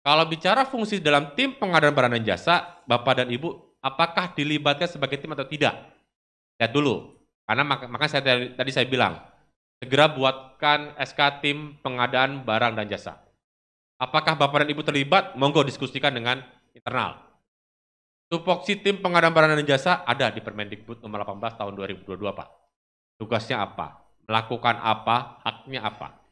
Kalau bicara fungsi dalam tim pengadaan barang dan jasa, Bapak dan Ibu, apakah dilibatkan sebagai tim atau tidak? Lihat dulu, karena makanya tadi saya bilang, segera buatkan SK tim pengadaan barang dan jasa. Apakah Bapak dan Ibu terlibat? Monggo diskusikan dengan internal. Tupoksi tim pengadaan barang dan jasa ada di Permendikbud nomor 18 tahun 2022 Pak. Tugasnya apa? Melakukan apa? Haknya apa?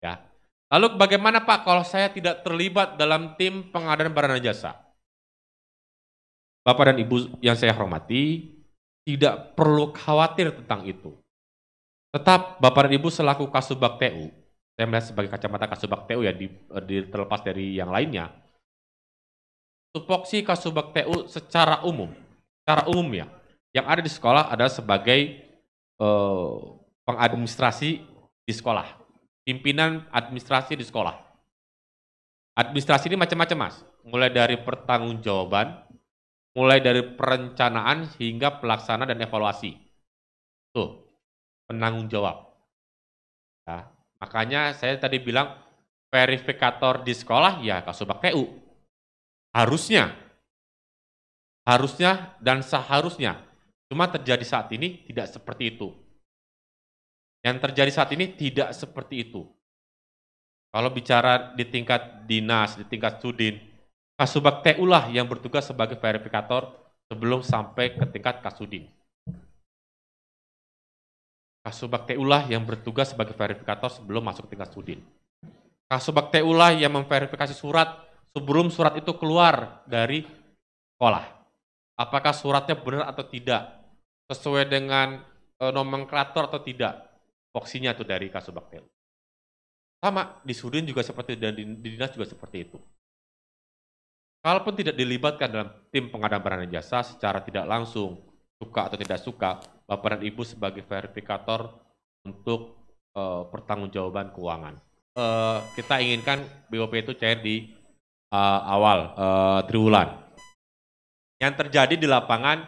Ya. Lalu bagaimana Pak kalau saya tidak terlibat dalam tim pengadaan barang dan jasa? Bapak dan Ibu yang saya hormati, tidak perlu khawatir tentang itu. Tetap Bapak dan Ibu selaku Kasubag TU, saya melihat sebagai kacamata Kasubag TU ya, terlepas dari yang lainnya, tupoksi Kasubag TU secara umum ya, yang ada di sekolah adalah sebagai pengadministrasi di sekolah, pimpinan administrasi di sekolah. Administrasi ini macam-macam Mas, mulai dari pertanggungjawaban, mulai dari perencanaan hingga pelaksana dan evaluasi. Tuh, penanggung jawab. Ya, makanya saya tadi bilang verifikator di sekolah ya Kasubag TU. Harusnya dan seharusnya. Cuma terjadi saat ini tidak seperti itu. Yang terjadi saat ini tidak seperti itu. Kalau bicara di tingkat dinas, di tingkat Sudin, Kasubag TU lah yang bertugas sebagai verifikator sebelum sampai ke tingkat Kasudin. Kasubag TU lah yang bertugas sebagai verifikator sebelum masuk ke tingkat Sudin. Kasubag TU lah yang memverifikasi surat sebelum surat itu keluar dari sekolah. Apakah suratnya benar atau tidak, sesuai dengan nomenklatur atau tidak, voksinya itu dari Kasubag TU. Sama di Sudin juga seperti itu, dan di dinas juga seperti itu. Kalaupun tidak dilibatkan dalam tim pengadaan barang dan jasa secara tidak langsung, suka atau tidak suka, Bapak dan Ibu sebagai verifikator untuk pertanggungjawaban keuangan. Kita inginkan BOP itu cair di awal triwulan. Yang terjadi di lapangan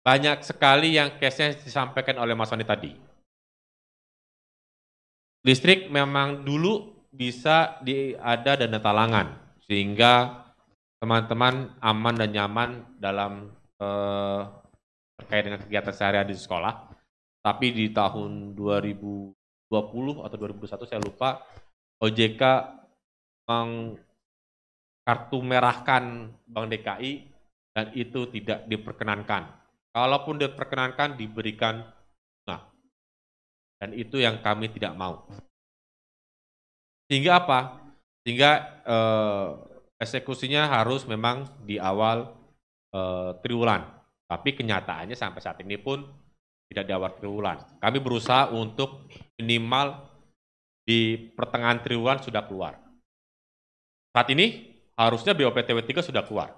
banyak sekali yang case-nya disampaikan oleh Mas Wani tadi. Listrik memang dulu bisa ada dana talangan, sehingga teman-teman aman dan nyaman dalam terkait dengan kegiatan sehari-hari di sekolah. Tapi di tahun 2020 atau 2021 saya lupa, OJK kartu merahkan Bank DKI dan itu tidak diperkenankan. Kalaupun diperkenankan diberikan bunga. Dan itu yang kami tidak mau. Sehingga apa? Sehingga eksekusinya harus memang di awal triwulan. Tapi kenyataannya sampai saat ini pun tidak di awal triwulan. Kami berusaha untuk minimal di pertengahan triwulan sudah keluar. Saat ini harusnya BOP TW3 sudah keluar.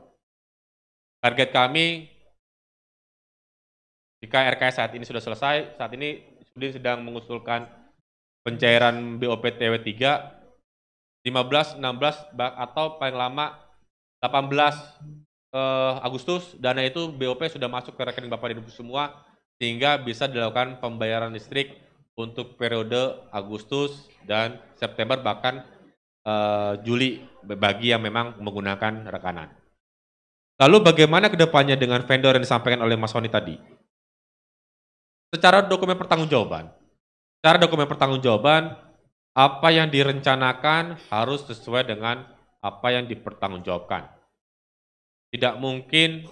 Target kami jika RKS saat ini sudah selesai, saat ini Sudin sedang mengusulkan pencairan BOP TW3 15, 16 atau paling lama 18 Agustus, dana itu BOP sudah masuk ke rekening Bapak dan Ibu semua sehingga bisa dilakukan pembayaran listrik untuk periode Agustus dan September bahkan Juli bagi yang memang menggunakan rekanan. Lalu bagaimana kedepannya dengan vendor yang disampaikan oleh Mas Sony tadi? Secara dokumen pertanggungjawaban, apa yang direncanakan harus sesuai dengan apa yang dipertanggungjawabkan. Tidak mungkin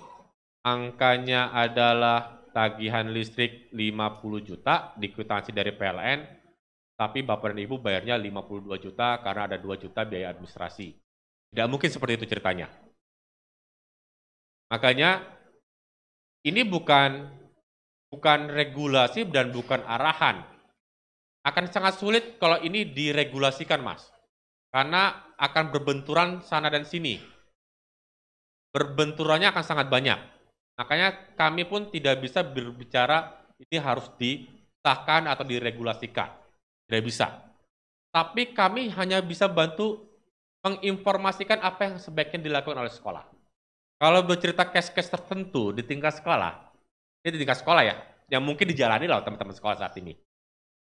angkanya adalah tagihan listrik 50 juta di kwitansi dari PLN, tapi Bapak dan Ibu bayarnya 52 juta karena ada 2 juta biaya administrasi. Tidak mungkin seperti itu ceritanya. Makanya ini bukan regulasi dan bukan arahan. Akan sangat sulit kalau ini diregulasikan, Mas. Karena akan berbenturan sana dan sini. Berbenturannya akan sangat banyak. Makanya kami pun tidak bisa berbicara ini harus disahkan atau diregulasikan. Tidak bisa. Tapi kami hanya bisa bantu menginformasikan apa yang sebaiknya dilakukan oleh sekolah. Kalau bercerita case-case tertentu di tingkat sekolah, ini di tingkat sekolah ya, yang mungkin dijalani lah teman-teman sekolah saat ini.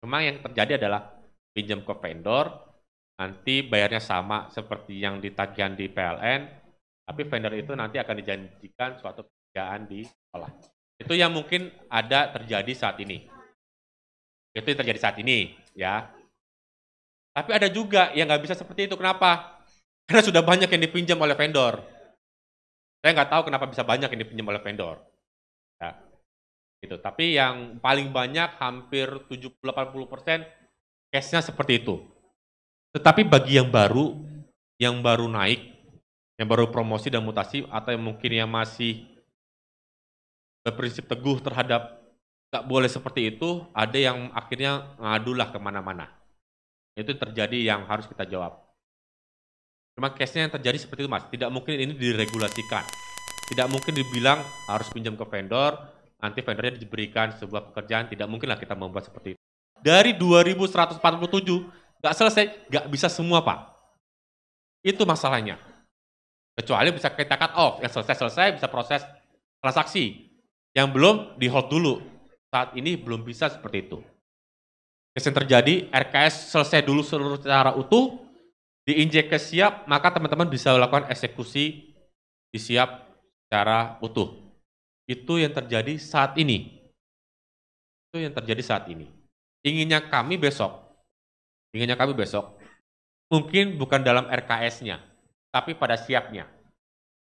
Cuma yang terjadi adalah pinjam ke vendor, nanti bayarnya sama seperti yang ditagihan di PLN, tapi vendor itu nanti akan dijanjikan suatu pekerjaan di sekolah. Itu yang mungkin ada terjadi saat ini. Itu yang terjadi saat ini, ya. Tapi ada juga yang nggak bisa seperti itu. Kenapa? Karena sudah banyak yang dipinjam oleh vendor. Saya nggak tahu kenapa bisa banyak yang dipinjam oleh vendor. Ya. Gitu. Tapi yang paling banyak hampir 70-80% case-nya seperti itu. Tetapi bagi yang baru naik, yang baru promosi dan mutasi atau yang mungkin yang masih berprinsip teguh terhadap nggak boleh seperti itu, ada yang akhirnya ngadulah kemana-mana. Itu terjadi yang harus kita jawab. Cuma case-nya yang terjadi seperti itu, Mas. Tidak mungkin ini diregulasikan. Tidak mungkin dibilang harus pinjam ke vendor, nanti vendornya diberikan sebuah pekerjaan, tidak mungkinlah kita membuat seperti itu. Dari 2147, nggak selesai, nggak bisa semua, Pak. Itu masalahnya. Kecuali bisa kita cut off, yang selesai bisa proses transaksi. Yang belum, di hold dulu. Saat ini belum bisa seperti itu. Yang terjadi, RKS selesai dulu secara utuh, diinjek ke siap, maka teman-teman bisa melakukan eksekusi di siap secara utuh. Itu yang terjadi saat ini. Inginnya kami besok, mungkin bukan dalam RKS-nya, tapi pada siapnya.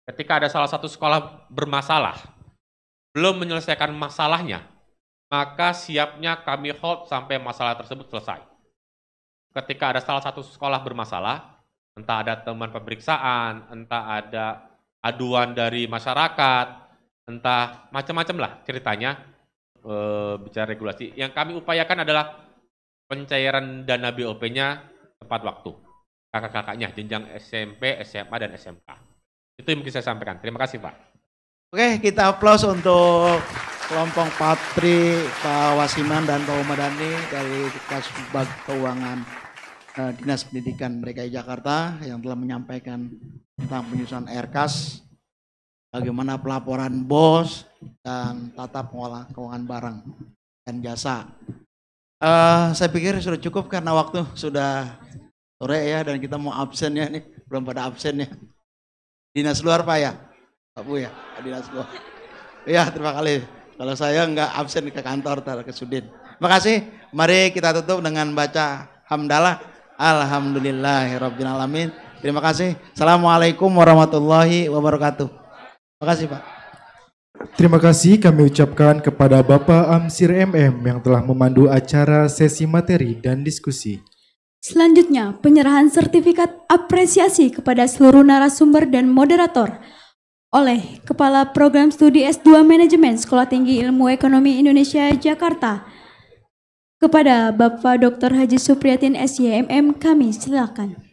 Ketika ada salah satu sekolah bermasalah, belum menyelesaikan masalahnya, maka siapnya kami hold sampai masalah tersebut selesai. Ketika ada salah satu sekolah bermasalah, entah ada teman pemeriksaan, entah ada aduan dari masyarakat, entah macam-macam lah ceritanya, bicara regulasi. Yang kami upayakan adalah pencairan dana BOP-nya tepat waktu. Kakak-kakaknya, jenjang SMP, SMA, dan SMK. Itu yang mungkin saya sampaikan. Terima kasih, Pak. Oke, kita aplaus untuk kelompok Patri, Pak Wasiman, dan Pak Umadani dari Kasubag Keuangan Dinas Pendidikan DKI Jakarta yang telah menyampaikan tentang penyusunan RKAS, bagaimana pelaporan BOS, dan tata pengelola keuangan barang dan jasa. Saya pikir sudah cukup karena waktu sudah sore ya, dan kita mau absen ya nih, belum pada absen ya. Dinas luar Pak ya, Pak Bu ya, dinas luar. Ya, terima kasih. Kalau saya nggak absen ke kantor, ke Sudin. Terima kasih. Mari kita tutup dengan baca hamdalah. Alhamdulillahirrabbilalamin. Terima kasih. Assalamualaikum warahmatullahi wabarakatuh. Terima kasih Pak. Terima kasih kami ucapkan kepada Bapak Amsir MM yang telah memandu acara sesi materi dan diskusi. Selanjutnya, penyerahan sertifikat apresiasi kepada seluruh narasumber dan moderator. oleh Kepala Program Studi S2 Manajemen Sekolah Tinggi Ilmu Ekonomi Indonesia Jakarta kepada Bapak Dr. Haji Supriyatin SYMM, kami silakan.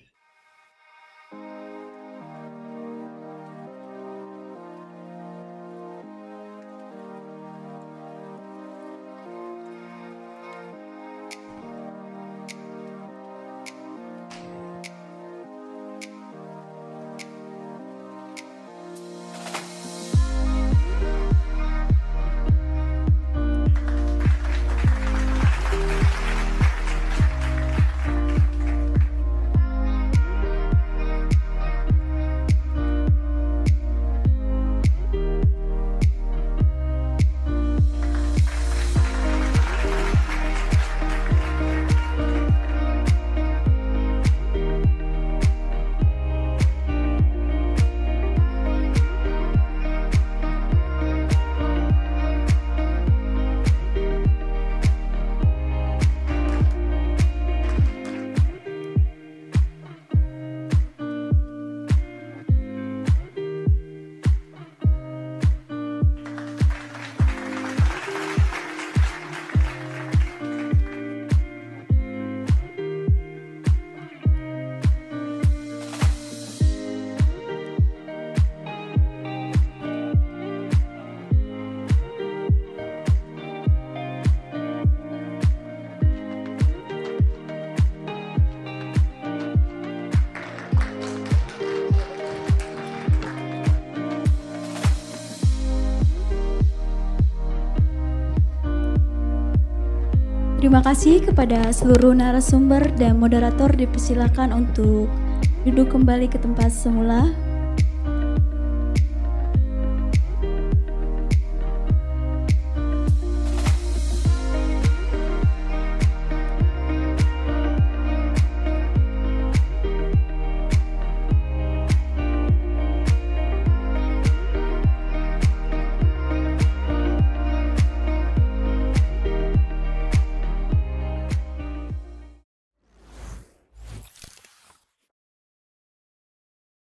Terima kasih kepada seluruh narasumber dan moderator, dipersilakan untuk duduk kembali ke tempat semula.